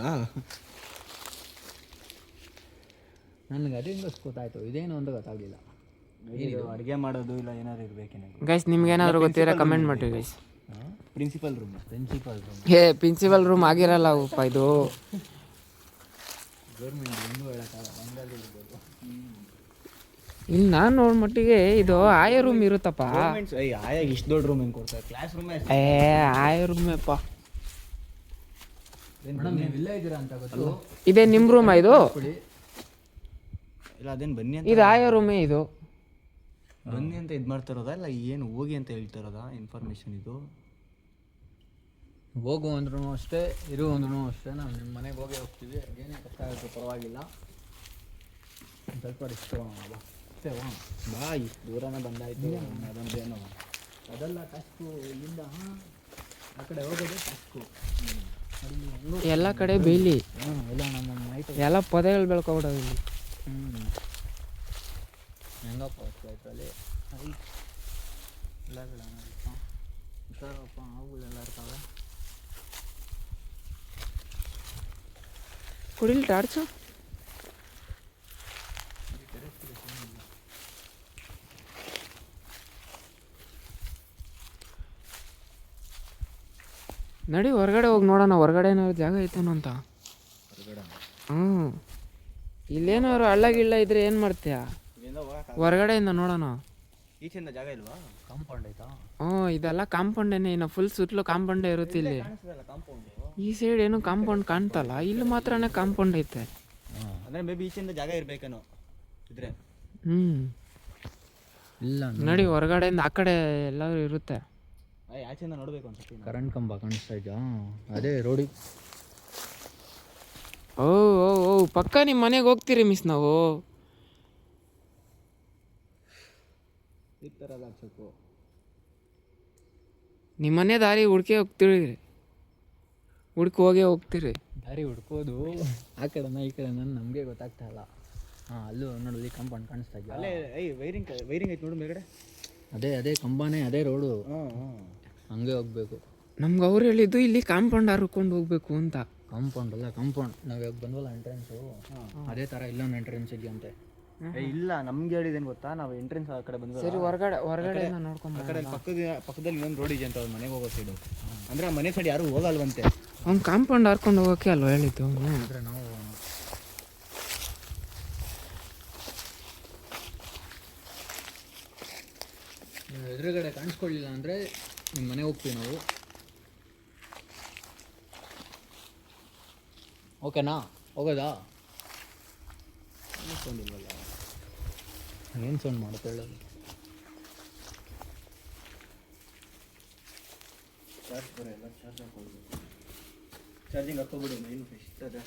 ನನಗೆ ಅದಿಂದ ಗೊತ್ತಾಯ್ತು, ಇದೇನು ಅಂತ ಗೊತ್ತಾಗಲಿಲ್ಲ. ಇದು ಅಡುಗೆ ಮಾಡೋದು ಇಲ್ಲ ಏನಾದ್ರು ಇರಬೇಕೇನೋ. ಗೈಸ್ ನಿಮ್ಗೇನಾದ್ರು ಗೊತ್ತಿರ ಕಮೆಂಟ್ ಮಾಡಿ guys. Principal room. Principal room ಆಗಿರಲ್ಲ ಅಪ್ಪ ಇದು. ಗೌರ್ಮೆಂಟ್ ಹೆಂಗೂ ಹೇಳೋಕ್ಕಾಗಲ್ಲ, ಹಂಗಾಗಿ ಇರ್ಬೋದು. ಇಲ್ಲಿ ನಾನು ನೋಡ್ ಮಟ್ಟಿಗೆ ಇದು ಆಯ ರೂಮ್ ಇರುತ್ತಪ್ಪ. ಆಯ ಇಷ್ಟು ದೊಡ್ಡ ರೂಮ್ ಹೆಂಗೆ ಕೊಡ್ತಾರೆ? Class room. ಆಯ ರೂಮೇಪ್ಪ. ಮೇಡಮ್ ನೀವು ಇಲ್ಲೇ ಇದ್ದೀರಾ ಅಂತ ಗೊತ್ತು. ಇದೇ ನಿಮ್ಮ ರೂಮ ಇದು? ಇಲ್ಲ ಅದೇನು ಬನ್ನಿ ಅಂತ ಇದು ಆಯ ರೂಮೇ ಇದು. ಬನ್ನಿ ಅಂತ ಇದು ಮಾಡ್ತಾರೋದಾ ಇಲ್ಲ ಏನು ಹೋಗಿ ಅಂತ ಹೇಳ್ತಾರೋದಾ ಇನ್ಫಾರ್ಮೇಶನ್ ಇದು? ಹೋಗು ಅಂದ್ರೂ ಅಷ್ಟೇ, ಇರು ಅಂದ್ರೂ ಅಷ್ಟೇ. ನಾವು ನಿಮ್ಮ ಮನೆಗೆ ಹೋಗೇ ಹೋಗ್ತೀವಿ. ಏನೇ ಕಷ್ಟ ಆಗುತ್ತೆ ಪರವಾಗಿಲ್ಲ. ಸ್ವಲ್ಪ ರಿಸ್ಕ್ ತಗೋಣ ಅಷ್ಟೇ. ಬಾ, ಇಷ್ಟು ದೂರನೇ ಬಂದಾಯ್ತು. ಅದೊಂದೇನು ಅದೆಲ್ಲ ಟಾಸ್ಕು. ಇಲ್ಲಿಂದ ಆ ಕಡೆ ಹೋಗೋದು ಟಾಸ್ಕು. ಎಲ್ಲ ಕಡೆ ಬೇಲಿ. ಇಲ್ಲ ನಮ್ಮ ನೈಟ್ ಎಲ್ಲ ಪೊದೆಗಳು ಬೆಳ್ಕೊಬಿಡೋದು ಇಲ್ಲಿ. ಹೆಂಗಪ್ಪ ಆಯ್ತಲ್ಲಿ ಎಲ್ಲಗಳ ಹುಷಾರಪ್ಪ, ಅವುಗಳೆಲ್ಲ ಇರ್ತಾವೆ. ಕುಡಿಲ್ ಟಾರ್ಚು. ನಡಿ ಹೊರಗಡೆ ಹೋಗಿ ನೋಡೋಣ, ಹೊರಗಡೆ ಏನಾದ್ರು ಜಾಗ ಐತೇನೋ ಅಂತ. ಇಲ್ಲೇನಾದ್ರು ಹಳ್ಳ ಗಿಳ್ಳ ಇದ್ರೆ ಏನು ಮಾಡ್ತೀಯಾ? ಹೊರಗಡೆಯಿಂದ ನೋಡೋಣ. ಈಚೆಯಿಂದ ಜಾಗ ಇಲ್ವಾ? ಕಾಂಪೌಂಡ್ ಆಯ್ತಾ? ಇದೆಲ್ಲ ಕಾಂಪೌಂಡೇನೆ. ಇನ್ನು ಫುಲ್ ಸುತ್ತಲೂ ಕಾಂಪೌಂಡೇ ಇರುತ್ತೆ ಇಲ್ಲಿ. ಈ ಸೈಡ್ ಏನು ಕಾಂಪೌಂಡ್ ಕಾಣ್ತಲ್ಲ, ಇಲ್ಲಿ ಮಾತ್ರನೇ ಕಾಂಪೌಂಡ್ ಐತೆ. ಅಂದರೆ ಮೇ ಬಿ ಈಚೆಯಿಂದ ಜಾಗ ಇರಬೇಕೇನೋ ಇದ್ರೆ. ಇಲ್ಲ ನಡಿ ಹೊರಗಡೆಯಿಂದ ಆ ಕಡೆ ಎಲ್ಲಾದ್ರೂ ಇರುತ್ತೆ. ಆಚೆಯಿಂದ ನೋಡಬೇಕು ಅನ್ಸುತ್ತೆ. ಕರೆಂಟ್ ಕಂಬ ಕಾಣಿಸ್ತಾ ಇದೆಯಾ? ಅದೇ ರೋಡಿ. ಓ ಪಕ್ಕ ನಿಮ್ಮ ಮನೆಗೆ ಹೋಗ್ತೀರಿ ಮಿಸ್ ನಾವು. ಸಿಗ್ತಾರಲ್ಲ ಹಾಕ್ಸೋಕು. ನಿಮ್ಮ ಮನೆ ದಾರಿ ಹುಡ್ಕಿ ಹೋಗ್ತೀರಿ, ಹೋಗ್ತೀರಿ. ದಾರಿ ಹುಡ್ಕೋದು ಆ ಕಡೆನ ಈ ಕಡೆನ ನಮಗೆ ಗೊತ್ತಾಗ್ತಾ ಇಲ್ಲ. ಅಲ್ಲೂ ನೋಡಲಿ ಕಾಂಪೌಂಡ್ ಕಾಣಿಸ್ತಾ ಇದೆಯಾ? ಅಲ್ಲೇ ವೈರಿಂಗ್ ಐತೆ ನೋಡು ಮೇಲ್ಗಡೆ. ಅದೇ ಕಂಬನೇ, ಅದೇ ರೋಡು. ಹಂಗೆ ಹೋಗ್ಬೇಕು. ನಮ್ಗೆ ಅವ್ರು ಹೇಳಿದ್ದು ಇಲ್ಲಿ ಕಾಂಪೌಂಡ್ ಹರ್ಕೊಂಡು ಹೋಗ್ಬೇಕು ಅಂತ. ಕಾಂಪೌಂಡ್ ಅಲ್ಲ, ಕಾಂಪೌಂಡ್. ನಾವು ಯಾಕೆ ಬಂದ್ವಲ್ಲ ಎಂಟ್ರೆನ್ಸು, ಅದೇ ಥರ ಇಲ್ಲೊಂದು ಎಂಟ್ರೆನ್ಸ್ ಇದೆಯಂತೆ. ಇಲ್ಲ ನಮ್ಗೆ ಹೇಳಿದೇನು ಗೊತ್ತಾ, ನಾವು ಎಂಟ್ರೆನ್ಸ್ ಆ ಕಡೆ ಬಂದ್ವಿ. ಸರಿ ಹೊರಗಡೆ ನೋಡ್ಕೊಂಡು ಆ ಕಡೆ ಪಕ್ಕದಲ್ಲಿ ಇನ್ನೊಂದು ರೋಡ್ ಇದೆ ಅಂತ ಅವ್ರ ಮನೆಗೆ ಹೋಗೋ ಸೈಡು. ಅಂದರೆ ಆ ಮನೆ ಸೈಡ್ ಯಾರು ಹೋಗಲ್ವಂತೆ. ಅವ್ನು ಕಾಂಪೌಂಡ್ ಹರ್ಕೊಂಡು ಹೋಗೋಕೆ ಅಲ್ವ ಹೇಳಿದ್ದು ಅವನು. ಅಂದರೆ ನಾವು ಎದುರುಗಡೆ ಕಾಣಿಸ್ಕೊಳ್ಳಿಲ್ಲ ಅಂದರೆ ನಿಮ್ಮ ಮನೆಗೆ ಹೋಗ್ತೀವಿ ನಾವು. ಓಕೆನಾ? ಹೋಗೋದಾ? ಸೌಂಡ್ ಇಲ್ವಲ್ಲ, ಏನು ಸೌಂಡ್ ಮಾಡುತ್ತೆ ಹೇಳೋದು? ಚಾರ್ಜ್ ಬರೋ ಎಲ್ಲ ಚಾರ್ಜ್ ಹಾಕೋದು, ಚಾರ್ಜಿಂಗ್ ಹಾಕೋಬಿಡಿ ಮೈನ್ ಫಸ್ಟ್ ಅದೇ.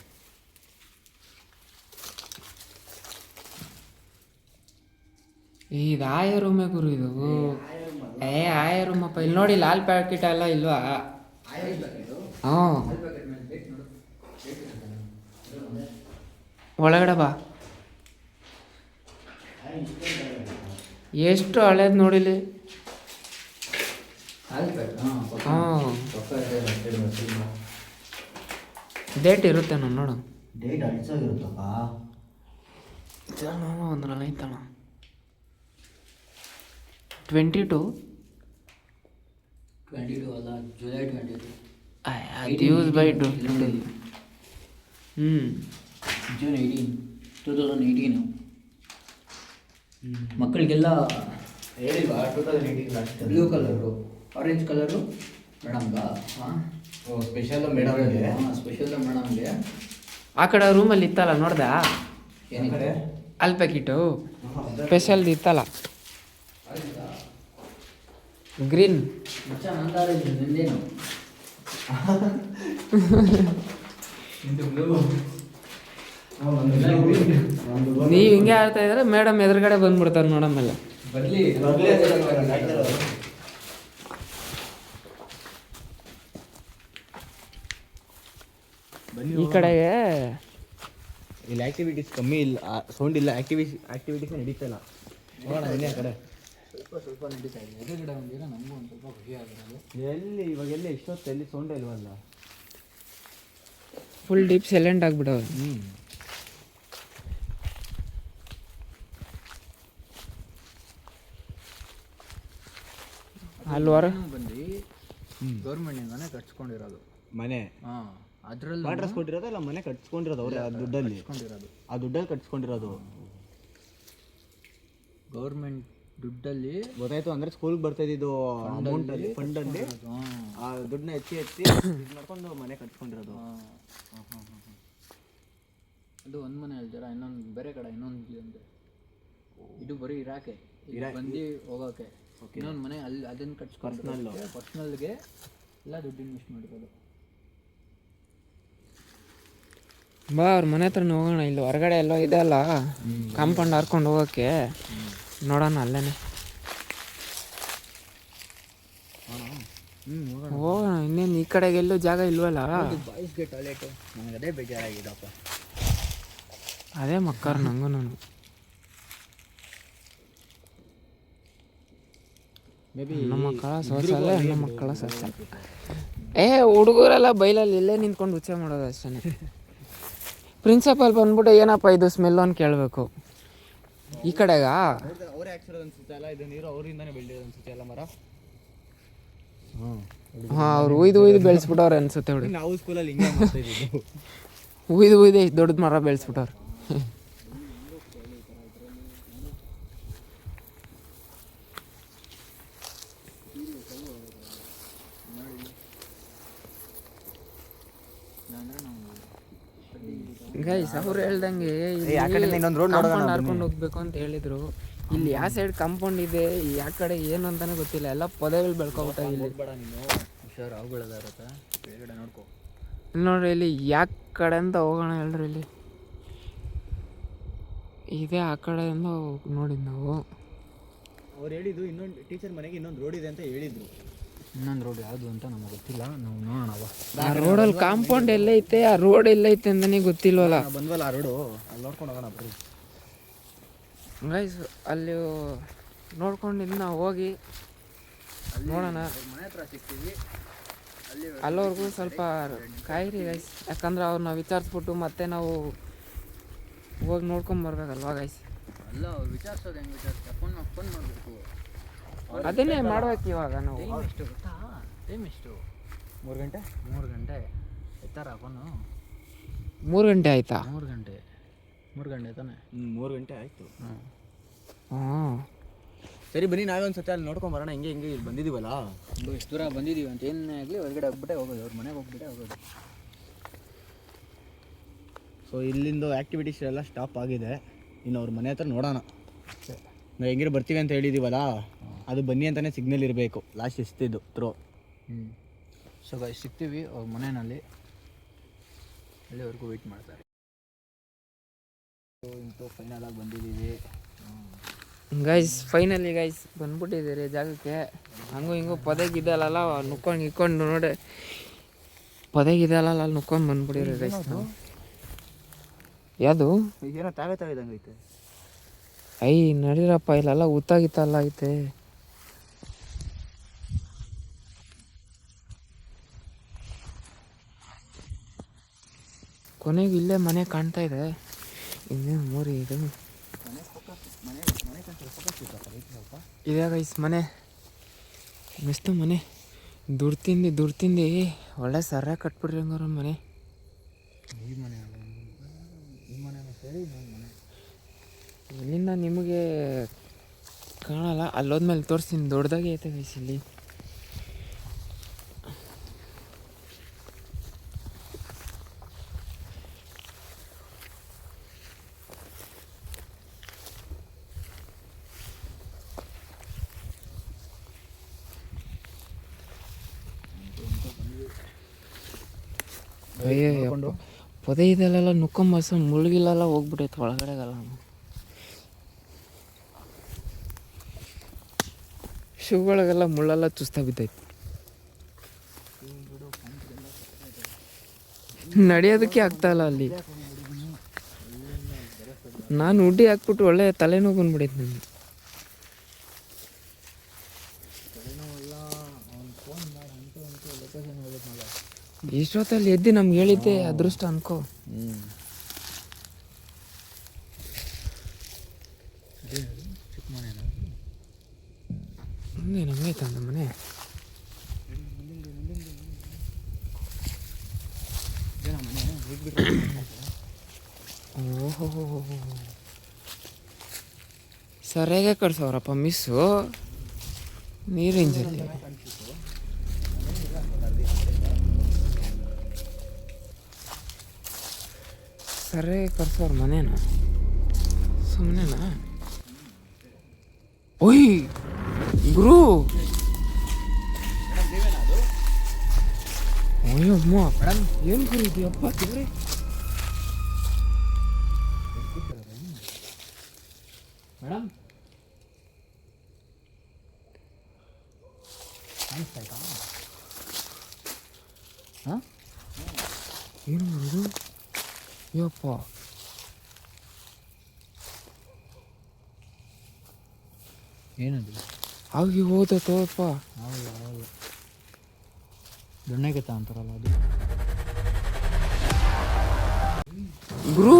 ಇದು ಆಯ ರೂಮೇ ಗುರು ಇದು. ಆಯ ರೂಮಪ್ಪ. ಇಲ್ಲಿ ನೋಡಿ ಲಾಲ್ ಪ್ಯಾಕೆಟ್ ಎಲ್ಲ ಇಲ್ವಾ? ಹ್ಞೂ, ಒಳಗಡೆ ಬಾ. ಎಷ್ಟು ಹಳೇದು ನೋಡಿಲಿ. ಹಾಂ, ಡೇಟ್ ಇರುತ್ತೆ ನೋಡು. ಡೇಟ್ ಅಳಿಸೋಗಿರುತ್ತಪ್ಪ. ಒಂದ್ರಲ್ಲಿ ಐತಣ 22 ಅಲ್ಲ, ಜುಲೈ 22. ಯೂಸ್ ಬೈ ಡು. ಜೂನ್ 18, 2018. ಮಕ್ಕಳಿಗೆಲ್ಲ ಹೇಳಿಲ್ವಾ 2018 last? Blue colour, orange colour ಮೇಡಮ್ಗ. ಹಾಂ, ಸ್ಪೆಷಲ್ ಮೇಡಮ್ಗೆ. ಹಾಂ, ಸ್ಪೆಷಲ್ ಮೇಡಮ್ಗೆ. ಆ ಕಡೆ ರೂಮಲ್ಲಿ ಇತ್ತಲ್ಲ, ನೋಡ್ದಾ? ಏನಿದೆ? ಅಲ್ಲಿ ಪ್ಯಾಕೆಟು ಸ್ಪೆಷಲ್ದು ಇತ್ತಲ್ಲ, ಗ್ರೀನ್. ಮಚ್ಚ ನಂತಾರೆ ನಿಂದೇನು? ನೀವು ಹಿಂಗೆ ಆಡ್ತಾ ಇದ್ರೆ ಮೇಡಮ್ ಎದುರುಗಡೆ ಬಂದ್ಬಿಡ್ತಾರೆ ನೋಡಮ್ಮೆಲ್ಲ. ಬರಲಿ, ಈ ಕಡೆಗೆ ಇಲ್ಲಿ ಆಕ್ಟಿವಿಟೀಸ್ ಕಮ್ಮಿ ಇಲ್ಲ, ಸೌಂಡ್ ಇಲ್ಲ, ಆಕ್ಟಿವಿಟೀಸ್ ನಡೀತಾ ಇಲ್ಲ. ನೋಡೋಣ ಇನ್ನೇ ಆ ಕಡೆ ಸ್ವಲ್ಪ ನಡೀತಾ ಇದೆ. ಎದುರುಗಡೆ ಬಂದಿರೋ ನಮಗೂ ಒಂದು ಸ್ವಲ್ಪ ಖುಷಿ ಆಗಿರೋದು. ಎಲ್ಲಿ ಇವಾಗೆಲ್ಲ ಇಷ್ಟೊತ್ತು ಎಲ್ಲಿ ಸೌಂಡ್ ಇಲ್ವಲ್ಲ. ಫುಲ್ ಡೀಪ್ ಸೈಲೆಂಟ್ ಆಗಿಬಿಡವೆ. ಅಲ್ಲಿ ಹೊರ ಬಂದು ಗೌರ್ಮೆಂಟಿಂದಾನೆ ಕಟ್ಸ್ಕೊಂಡಿರೋದು ಮನೆ. ಹಾಂ, ಅದರಲ್ಲಿ ಕ್ವಾರ್ಟರ್ಸ್ ಕೊಟ್ಟಿರೋದು ಇಲ್ಲ ಮನೆ ಕಟ್ಸ್ಕೊಂಡಿರೋದು ಅವ್ರೆ? ಆ ದುಡ್ಡಲ್ಲಿ ಆ ದುಡ್ಡಲ್ಲಿ ಕಟ್ಸ್ಕೊಂಡಿರೋದು. ಗೌರ್ಮೆಂಟ್ ದುಡ್ಡಲ್ಲಿ ಗೊತ್ತಾಯ್ತು. ಅಂದ್ರೆ ಸ್ಕೂಲ್ಗೆ ಬರ್ತಾ ಇದ್ದಿದ್ದು ಅಮೌಂಟ್ ಅಲ್ಲಿ, ಫಂಡ್ ಅಲ್ಲಿ ಆ ದುಡ್ಡನ್ನ ಎತ್ತಿ ಇದ್ ಮಾಡ್ಕೊಂಡು ಮನೆ ಕಟ್ಸ್ಕೊಂಡಿರೋದು. ಅದು ಒಂದು ಮನೆ ಹೇಳ್ತೀರಾ, ಇನ್ನೊಂದು ಬೇರೆ ಕಡೆ ಇನ್ನೊಂದು ಅಂತೆ. ಇದು ಬರೀ ಇರಾಕೆ, ಬಂದು ಹೋಗೋಕೆ. ಇನ್ನೊಂದು ಮನೆ ಅಲ್ಲಿ ಅದನ್ನು ಕಟ್ಸ್ಕೊಂಡು ಪರ್ಸ್ನಲ್ಗೆ ಎಲ್ಲ ದುಡ್ಡು ಇನ್ವೆಸ್ಟ್ ಮಾಡಿರೋದು. ಬಾ ಅವ್ರ ಮನೆ ಹತ್ರನೇ ಹೋಗೋಣ. ಇಲ್ಲಿ ಹೊರಗಡೆ ಎಲ್ಲೋ ಇದೆ ಅಲ್ಲ ಕಾಂಪೌಂಡ್ ಹಾರ್ಕೊಂಡು ಹೋಗೋಕ್ಕೆ, ನೋಡೋಣ ಅಲ್ಲೇನೆ ಹೋಗೋಣ. ಇನ್ನೇನು ಈ ಕಡೆಗೆ ಎಲ್ಲೂ ಜಾಗ ಇಲ್ವಲ್ಲ. ಬಾಯ್ಸ್ಗೆ ಟಾಯ್ಲೆಟು ನನಗೆ ಅದೇ ಬೇಜಾರಾಗಿದಪ್ಪ. ಅದೇ ಮಕ್ಕಾರ ನಂಗೂ. ಹೆಣ್ಣು ಮಕ್ಕಳ ಸೋಸಲ್ಲ, ಹೆಣ್ಣು ಮಕ್ಕಳ ಸೋಸಲ್ಲ. ಹುಡುಗರೆಲ್ಲ ಬೈಲಲ್ಲಿ ಇಲ್ಲೇ ನಿಂತ್ಕೊಂಡು ರುಚಿ ಮಾಡೋದು ಅಷ್ಟೇ. ಪ್ರಿನ್ಸಿಪಲ್ ಬಂದ್ಬಿಟ್ಟು ಏನಪ್ಪ ಇದು ಸ್ಮೆಲ್ ಅಂತ ಕೇಳಬೇಕು. ಈ ಕಡೆಗ ಅವರೇ ಹಾಕ್ಸಿರೋದು ಅನ್ಸುತ್ತೆ ಅಲ್ಲ, ಇದು ನೀರು ಅವರಿಂದಾನೇ ಬೆಳೆದಿರೋದು ಅನ್ಸುತ್ತೆ ಅಲ್ಲ ಮರ. ಹಾಂ, ಅವ್ರು ಉಯ್ದು ಬೆಳೆಸ್ಬಿಟ್ಟವ್ರೆ ಅನ್ಸುತ್ತೆ ಹುಡುಗಿ. ನಾವು ಸ್ಕೂಲಲ್ಲಿ ಹಿಂಗೆ ಮಾಡ್ತಾ ಇದ್ದೀವಿ. ಉಯ್ದು ಇಷ್ಟು ದೊಡ್ಡದು ಮರ ಬೆಳೆಸ್ಬಿಟ್ಟವ್ರು. ಗೈಸ್ ಅವ್ರು ಹೇಳ್ದಂಗೆ ಕಾಂಪೌಂಡ್ ಹಾರ್ಕೊಂಡು ಹೋಗ್ಬೇಕು ಅಂತ ಹೇಳಿದ್ರು. ಇಲ್ಲಿ ಯಾವ ಸೈಡ್ ಕಾಂಪೌಂಡ್ ಇದೆ, ಯಾವ ಕಡೆ ಏನು ಅಂತಾನೆ ಗೊತ್ತಿಲ್ಲ. ಎಲ್ಲ ಪೊದೆಗಳು ಬೆಳ್ಕೊಬಿಟ್ಟ ಇಲ್ಲಿ. ಹುಷಾರು ಅವುಗಳದಾರತ್ತ ಬೇರೆ ನೋಡ್ಕೊ. ಇಲ್ಲಿ ನೋಡ್ರಿ, ಇಲ್ಲಿ ಯಾಕೆ ಕಡೆ ಅಂತ ಹೋಗೋಣ ಹೇಳ್ರಿ. ಇಲ್ಲಿ ಇದೆ ಆ ಕಡೆಯಿಂದ ನೋಡಿದ್ ನಾವು. ಅವ್ರು ಹೇಳಿದ್ದು ಇನ್ನೊಂದು ಟೀಚರ್ ಮನೆಗೆ ಇನ್ನೊಂದು ರೋಡ್ ಇದೆ ಅಂತ ಹೇಳಿದ್ರು. ಇನ್ನೊಂದು ರೋಡ್ ಯಾವುದು ಅಂತ ನಮಗೆ ಗೊತ್ತಿಲ್ಲ, ನಾವು ನೋಡೋಣ. ಆ ರೋಡಲ್ಲಿ ಕಾಂಪೌಂಡ್ ಎಲ್ಲೈತೆ, ಆ ರೋಡ್ ಎಲ್ಲೈತೆ ಅಂತಲೇ ಗೊತ್ತಿಲ್ವಲ್ಲ. ಬಂದ್ವಲ್ಲ ಆ ರೋಡು, ಅಲ್ಲಿ ನೋಡ್ಕೊಂಡು ಹೋಗೋಣ ಬರ್ರಿ ಗೈಸ್. ಅಲ್ಲಿ ನೋಡ್ಕೊಂಡು ನಾವು ಹೋಗಿ ನೋಡೋಣ. ಮನೆ ಹತ್ರ ಸಿಗ್ತೀವಿ, ಅಲ್ಲವರೆಗೂ ಸ್ವಲ್ಪ ಕಾಯಿರಿ ಗೈಸ್. ಯಾಕಂದ್ರೆ ಅವ್ರನ್ನ ವಿಚಾರಿಸ್ಬಿಟ್ಟು ಮತ್ತೆ ನಾವು ಹೋಗಿ ನೋಡ್ಕೊಂಬರ್ಬೇಕಲ್ವಾ ಗೈಸ್. ಅಲ್ಲ ಅವ್ರು ವಿಚಾರಿಸೋದು ಹೆಂಗೆ ವಿಚಾರಿಸ್ತಾರೆ? ಫೋನ್ ಮಾಡಬೇಕು. ಅದನ್ನೇ ಮಾಡ್ಬೇಕು ಇವಾಗ ನಾವು. ಟೈಮ್ ಎಷ್ಟು ಗೊತ್ತಾ? ಟೈಮ್ ಎಷ್ಟು? 3 ಗಂಟೆ. 3 ಗಂಟೆ ಎತ್ತಾರ ಫೋನು? 3 ಗಂಟೆ ಆಯ್ತಾ? 3 ಗಂಟೆ 3 ಗಂಟೆ ತಾನೆ? 3 ಗಂಟೆ ಆಯಿತು. ಹಾಂ, ಸರಿ ಬನ್ನಿ, ನಾವೇ ಒಂದು ಸತಿ ಅಲ್ಲಿ ನೋಡ್ಕೊಂಬರೋಣ. ಹಿಂಗೆ ಇಲ್ಲಿ ಬಂದಿದ್ದೀವಲ್ಲ, ಇಷ್ಟು ದೂರ ಬಂದಿದ್ದೀವಿ ಅಂತ ಏನೇ ಆಗಲಿ ಹೊರಗಡೆ ಹೋಗ್ಬಿಟ್ಟೆ ಹೋಗೋದು, ಅವ್ರ ಮನೆಗೆ ಹೋಗ್ಬಿಟ್ಟೆ ಹೋಗೋದು. ಸೊ ಇಲ್ಲಿಂದು ಆ್ಯಕ್ಟಿವಿಟೀಸ್ ಎಲ್ಲ ಸ್ಟಾಪ್ ಆಗಿದೆ. ಇನ್ನು ಅವ್ರ ಮನೆ ಹತ್ರ ನೋಡೋಣ. ನಾವು ಹೆಂಗಿರೋ ಬರ್ತೀವಿ ಅಂತ ಹೇಳಿದ್ದೀವಲ್ಲ, ಅದು ಬನ್ನಿ ಅಂತಲೇ ಸಿಗ್ನಲ್ ಇರಬೇಕು. ಲಾಸ್ಟ್ ಎಷ್ಟಿದ್ದು ಥ್ರೋ. ಸೊ ಗಾಯ್ಸ್ ಸಿಗ್ತೀವಿ ಅವ್ರ ಮನೆಯಲ್ಲಿ, ಅಲ್ಲಿವರೆಗೂ ವೆಯ್ಟ್ ಮಾಡ್ತಾರೆ. ಇಂತೂ ಫೈನಲ್ ಆಗಿ ಬಂದಿದ್ದೀವಿ ಗೈಸ್. ಫೈನಲಿ ಗೈಸ್ ಬಂದ್ಬಿಟ್ಟಿದ್ದೀರಿ ಜಾಗಕ್ಕೆ. ಹಂಗೂ ಹಿಂಗೂ ಪೊದೆಗಿದ್ದಲ್ಲ ನುಕ್ಕೊಂಡು ಇಕ್ಕೊಂಡು ನೋಡಿ, ಪೊದೆಗಿದ್ದಲ್ಲ ಅಲ್ಲಿ ನುಕ್ಕೊಂಡು ಬಂದ್ಬಿಟ್ಟಿರಿ ಗೈಸ್ ನಾವು. ಯಾವುದು ಏನೋ ತಾಗತ್ತಾಗಿದ್ದಂಗೆ ಐತೆ. ಐ ನಡೀರಪ್ಪ, ಇಲ್ಲೆಲ್ಲ ಉತ್ತಾಗಿತ್ತಲ್ಲ ಐತೆ. ಕೊನೆಗೆ ಇಲ್ಲೇ ಮನೆ ಕಾಣ್ತಾ ಇದೆ. ಇನ್ನೇನು ಮೂರಿ ಇದು ಇದೆ ಗೈಸ್ ಮನೆ. ಮಿಸ್ತು ಮನೆ. ದುಡ್ಡು ತಿಂದು ಒಳ್ಳೆ ಸರ ಕಟ್ಬಿಡ್ರಿ ಹಂಗಾರ ಮನೆ. ಈ ಮನೆ ಸೇರಿ ಮನೆ ಇಲ್ಲಿಂದ ನಿಮಗೆ ಕಾಣಲ್ಲ, ಅಲ್ಲೋದ್ಮೇಲೆ ತೋರಿಸ್ತೀನಿ. ದೊಡ್ಡದಾಗೆ ಐತೆ ಗೈಸ್ ಇಲ್ಲಿ. ಅಯ್ಯೋ ಪೊದೆ ಇದೆಲ್ಲ ನುಕ್ಕೊಂಬಸ ಮುಳುಗಿಲ್ಲ ಹೋಗ್ಬಿಟ್ಟೈತೆ ಒಳಗಡೆಗಲ್ಲ. ಶೂಗಳಿಗೆಲ್ಲ ಮುಳ್ಳೆಲ್ಲ ಚುಸ್ತಾ ಬಿದ್ದೈತೆ. ನಡೆಯೋದಕ್ಕೆ ಆಗ್ತಾಯಿಲ್ಲ ಅಲ್ಲಿ. ನಾನು ಉಡ್ಡಿ ಹಾಕ್ಬಿಟ್ಟು ಒಳ್ಳೆ ತಲೆನೋವು ಬಂದ್ಬಿಡೈತೆ ನನಗೆ. ಇಷ್ಟೊತ್ತಲ್ಲಿ ಎದ್ದು ನಮ್ಗೆ ಹೇಳಿದ್ದೆ ಅದೃಷ್ಟ ಅನ್ಕೋ. ಚಿಕ್ಕ ಮನೆ ಮುಂದೆ ನಮಗೈತ ನಮ್ಮ ಮನೆ. ಓಹೋ ಸರಿಯಾಗೆ ಕಟ್ಸವ್ರಪ್ಪ ಮಿಸ್ಸು ನೀರಿಂಜಲ್ಲಿ. ಸರಿಯಾಗಿ ಕಟ್ಸೋರು ಮನೇನ ಸುಮ್ಮನೆನಾ? ಓಯ್ ಗುರು, ಅಯ್ಯಮ್ಮ ಮೇಡಮ್ ಏನು ಗುರು ಇದೆಯಪ್ಪ ದೇವ್ರೆ. ಮೇಡಮ್ ಕಾಣಿಸ್ತಾಯ್ತಾ? ಹಾಂ ಏನು ಇದು ಯಪ್ಪ. ಏನದು? ಆಗಿ ಹೋದಪ್ಪ. ಹೌದು ಹೌದು, ದೊಣ್ಣೆಗೆತ್ತ ಅಂತಾರಲ್ಲ ಅದು. ಗುರು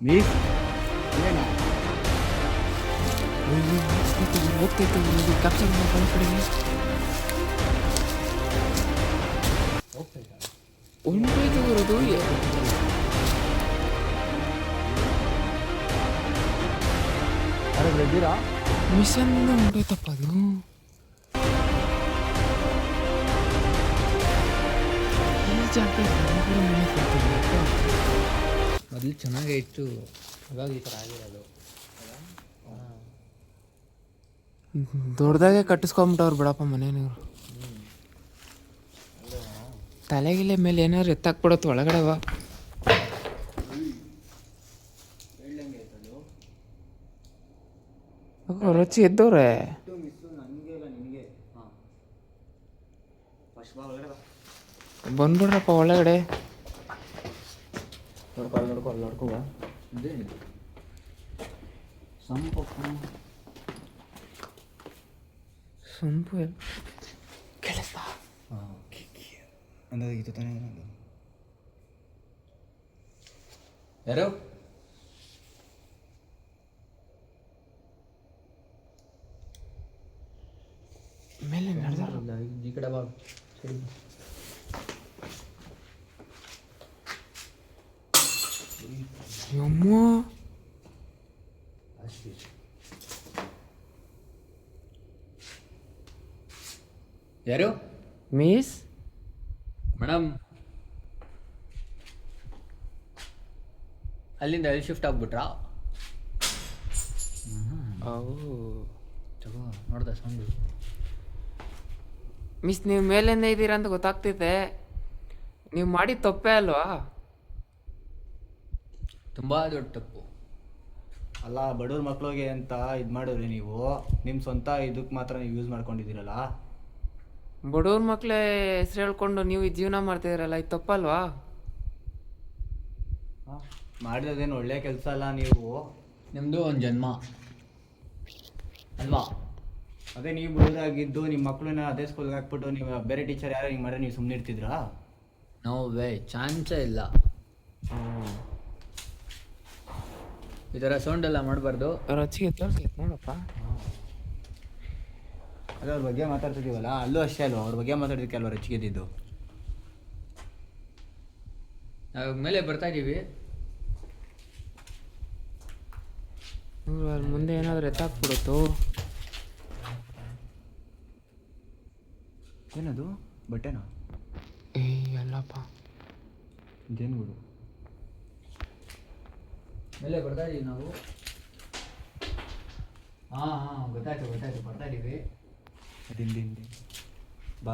ಮೀಸ್ ಹೋಗ್ತೈತೆ ಕ್ಯಾಪ್ಚರ್ ಕಡೆಗೆ ಉಂಟೈತೆ ಬರೋದು. ಮಿಷನ್ ಉಂಟೈತಪ್ಪ ಅದು. ಈ ಜಾಗ ಮನೆ ಕೊಡ್ತೀನಿ. ಮೊದಲು ಚೆನ್ನಾಗೇ ಇತ್ತು, ಇವಾಗ ಈ ಥರ ಆಗಿರೋದು. ದೊಡ್ಡದಾಗೆ ಕಟ್ಟಿಸ್ಕೊಂಬಿಟ್ಟವ್ರು ಬಿಡಪ್ಪ ಮನೆಯವ್ರು. ತಲೆಗಿಲೆ ಮೇಲೆ ಏನಾದ್ರು ಎತ್ತಾಕ್ಬಿಡತ್ತು ಒಳಗಡೆ ಬಾ. ರುಚಿ ಎದ್ದವ್ರೆ. ಬಂದ್ಬಿಡ್ರಪ್ಪ ಒಳಗಡೆ. ನೋಡ್ಕೊ ಸೊಂಪು ಕೆಲಸ ಅಂದಾಗಿತ್ತು ತಾನೇ. ಯಾರು? ಮೇಲೆ ನಡೆದಾರ. ಈ ಕಡೆ ಬಾ. ಸರಿ ಅಮ್ಮ ಯಾರು ಮಿಸ್ ಮೇಡಮ್? ಅಲ್ಲಿಂದ ಎಲ್ಲಿ ಶಿಫ್ಟ್ ಆಗ್ಬಿಟ್ರಾ? ಚಗೋ ನೋಡ್ದೆ ಸೌಂಡು. ಮಿಸ್ ನೀವು ಮೇಲಿಂದ ಇದ್ದೀರಾ ಅಂತ ಗೊತ್ತಾಗ್ತಿದೆ. ನೀವು ಮಾಡಿದ ತಪ್ಪೇ ಅಲ್ವಾ? ತುಂಬ ದೊಡ್ಡ ತಪ್ಪು. ಅಲ್ಲ, ಬಡವ್ರ ಮಕ್ಳಿಗೆ ಅಂತ ಇದು ಮಾಡಿದ್ರಿ ನೀವು. ನಿಮ್ಮ ಸ್ವಂತ ಇದಕ್ಕೆ ಮಾತ್ರ ನೀವು ಯೂಸ್ ಮಾಡ್ಕೊಂಡಿದ್ದೀರಲ್ಲ. ಬಡವ್ರ ಮಕ್ಕಳೇ ಹೆಸ್ರು ಹೇಳ್ಕೊಂಡು ನೀವು ಈ ಜೀವನ ಮಾಡ್ತಿದ್ದೀರಲ್ಲ, ಇದು ತಪ್ಪಲ್ವಾ? ಮಾಡಿರೋದೇನು ಒಳ್ಳೆ ಕೆಲಸ ಅಲ್ಲ ನೀವು. ನಿಮ್ಮದು ಒಂದು ಜನ್ಮ ಅಲ್ವಾ? ಅದೇ ನೀವು ಬಡವರಾಗಿದ್ದು ನಿಮ್ಮ ಮಕ್ಕಳನ್ನ ಅದೇ ಸ್ಕೂಲ್ಗೆ ಹಾಕ್ಬಿಟ್ಟು ನೀವು ಬೇರೆ ಟೀಚರ್ ಯಾರು ಹಿಂಗೆ ಮಾಡಿದ್ರೆ ನೀವು ಸುಮ್ಮನೆ ಇರ್ತಿದ್ರಾ? ನೋ ವೇ, ಚಾನ್ಸೇ ಇಲ್ಲ. ಈ ಥರ ಸೌಂಡ್ ಎಲ್ಲ ಮಾಡಬಾರ್ದು. ರಚಿಗೆ ತೋರಿಸ್ಲಿಕ್ಕೆ ನೋಡಪ್ಪ. ಅದೇ ಅವ್ರ ಬಗ್ಗೆ ಮಾತಾಡ್ತಿದ್ದೀವಲ್ಲ, ಅಲ್ಲೂ ಅಷ್ಟೇ ಅಲ್ವಾ, ಅವ್ರ ಬಗ್ಗೆ ಮಾತಾಡೋದಕ್ಕೆ ಅಲ್ವಾ ರಚಿಗೆದ್ದಿದ್ದು. ನಾವು ಮೇಲೆ ಬರ್ತಾ ಇದ್ದೀವಿ. ಇವ್ರು ಅಲ್ಲಿ ಮುಂದೆ ಏನಾದರೂ ಎತ್ತಾಕ್ಬಿಡುತ್ತು. ಏನದು ಬಟ್ಟೆನಾ? ಅಲ್ಲಪ್ಪ, ಇದೇನು ಬಿಡು. ಮೇಲೆ ಬರ್ತಾ ಇದೀವಿ ನಾವು. ಹಾಂ ಗೊತ್ತಾಯ್ತು ಬರ್ತಾ ಇದ್ದೀವಿ. ದಿಂಡಿ ಬಾ.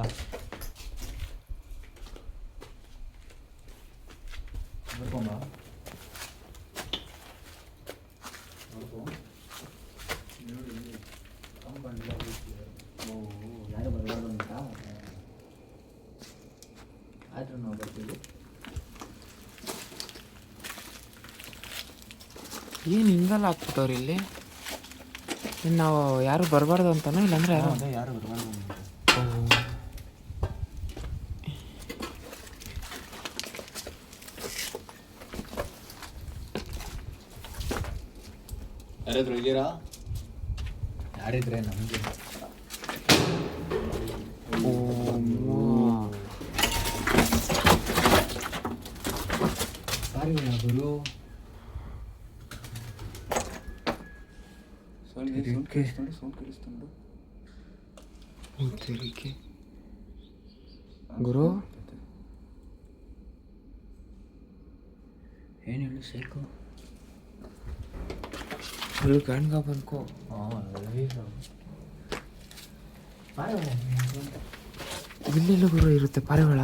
ಬರ್ಕೊಂಬ. ಯಾರು ಬರಬಾರ್ದು ಅಂತ ಆದರೂ ನಾವು ಬರ್ತೀವಿ. ಏನು ಹಿಂಗೆಲ್ಲ ಹಾಕ್ಬಿಟ್ಟವ್ರು ಇಲ್ಲಿ? ಇನ್ನು ನಾವು ಯಾರು ಬರಬಾರ್ದು ಅಂತಾನೋ ಇಲ್ಲಾಂದ್ರೆ ಯಾರು ಬರಬಾರ್ದು ಅಂತ. ಯಾರಾದರೂ ಇದ್ದೀರಾ? ಯಾರಿದ್ರೆ ನಮಗೆ ಸಾರಿ ಗುರು. ಗುರು ಏನು ಹೇಳು ಸಾಕು. ಅಲ್ಲಿ ಗಂಡ್ಗ ಬಂದ್ಕೋ. ಇಲ್ಲೆಲ್ಲ ಗುರು ಇರುತ್ತೆ ಪಾರಿವಾಳ?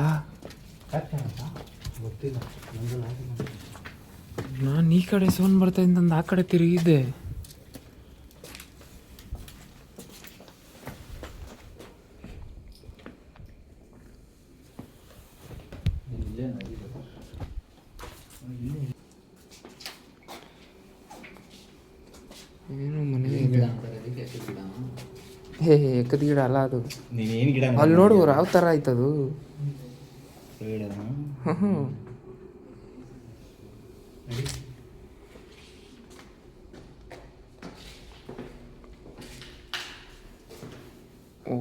ಗೊತ್ತಿಲ್ಲ. ನಾನು ಈ ಕಡೆ ಸೋನ್ ಬರ್ತಾ ಇದ್ದಂದು ಆ ಕಡೆ ತಿರುಗಿದ್ದೆ. ಏನು ಮನೆ ಇದೆ? ಎಕ್ಕದ ಗಿಡ ಅಲ್ಲ ಅದು. ನೀನೇನು ಗಿಡ ಅಲ್ಲಿ ನೋಡು ಯಾವ ಥರ ಆಯ್ತದು. ಓ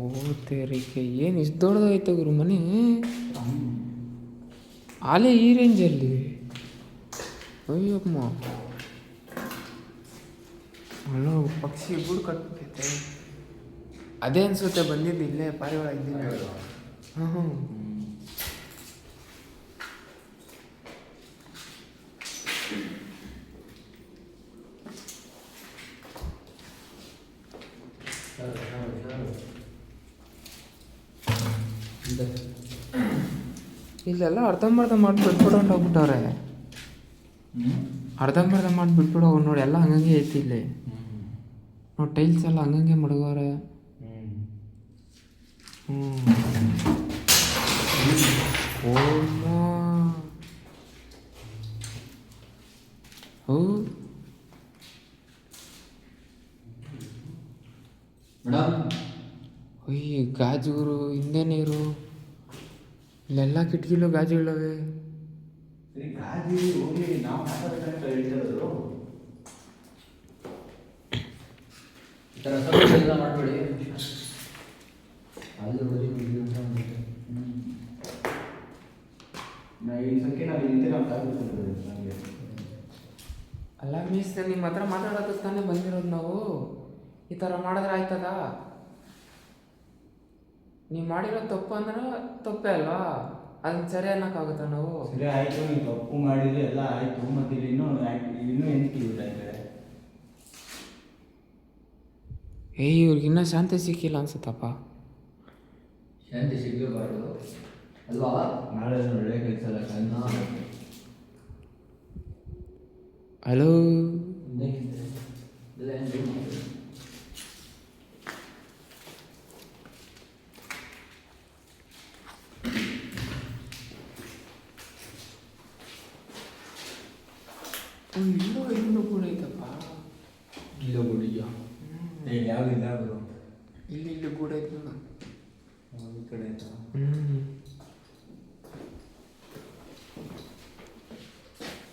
ತೇರಿಕೆ, ಏನು ಇಷ್ಟು ದೊಡ್ಡದಾಯ್ತು ಗುರು ಮನೆ. ಆಲೆ ಈ ರೇಂಜಲ್ಲಿ. ಅಯ್ಯಮ್ಮ, ಅಲ್ಲೋ ಪಕ್ಷಿ ಗೂಡು ಕಟ್ಬಿಟ್ಟೈತೆ. ಅದೇ ಅನ್ಸುತ್ತೆ ಬಂದಿದ್ದು ಇಲ್ಲೇ ಪಾರಿವಾಳ ಇದ್ದೀನಿ. ಹಾಂ ಇಲ್ಲೆಲ್ಲ ಅರ್ಧಂಬರ್ಧ ಮಾಡಿ ಬಿಟ್ಬಿಡೋಂಡು ಹೋಗ್ಬಿಟ್ಟವ್ರೆ. ಅರ್ಧಂಬರ್ಧ ಮಾಡಿ ಬಿಟ್ಬಿಡು ಹೋಗಿ ನೋಡಿ, ಎಲ್ಲ ಹಂಗಂಗೆ ಐತಿ ಇಲ್ಲಿ ನೋಡಿ. ಟೈಲ್ಸ್ ಎಲ್ಲ ಹಂಗಂಗೆ ಮಡಗವ್ರೆ. ಒಯ್ಯಿ ಗಾಜುಗಳು, ಹಿಂದೆ ನೀರು, ಇಲ್ಲೆಲ್ಲ ಕಿಟಕಿಲು ಗಾಜುಗಳವೆ. ಈ ಥರ ಎಲ್ಲ ಮಾಡಬೇಡಿ. ಅಲ್ಲ ಮಿಸ್, ನಿಮ್ಮ ಹತ್ರ ಮಾತಾಡೋದಕ್ಕೆ ತಾನೇ ಬಂದಿರೋದು ನಾವು. ಈ ಥರ ಮಾಡಿದ್ರೆ ಆಯ್ತದ? ನೀವು ಮಾಡಿರೋ ತಪ್ಪು ಅಂದ್ರೆ ತಪ್ಪೇ ಅಲ್ವಾ? ಅದನ್ನ ಸರಿ ಅನ್ನೋಕ್ಕಾಗುತ್ತಾ ನಾವು? ಸರಿ ಆಯಿತು, ನೀವು ತಪ್ಪು ಮಾಡಿದ್ರೆ ಎಲ್ಲ ಆಯಿತು, ಮತ್ತು ಇಲ್ಲಿ ಇನ್ನೂ ಎಂಟು ಇದಾಯ್ತದೆ. ಇವ್ರಿಗಿನ್ನೂ ಶಾಂತಿ ಸಿಕ್ಕಿಲ್ಲ ಅನ್ಸುತ್ತಪ್ಪ. ಶಾಂತಿ ಸಿಗಲೇಬಾರ್ದು ಅಲ್ವಾ? ನಾಳೆ ಒಳ್ಳೆ ಕೆಲಸ ಎಲ್ಲ ಹಲೋ, ಇನ್ನೂ ಕೂಡ ಐತಪ್ಪ. ಇಲ್ಲ ಗುಡಿಯ ಯಾವ್ದಿಲ್ಲ ಅವರು ಇಲ್ಲಿ ಕೂಡ ಐತೆ ನೋಡು. ಈ ಕಡೆ ಆಯ್ತಾ?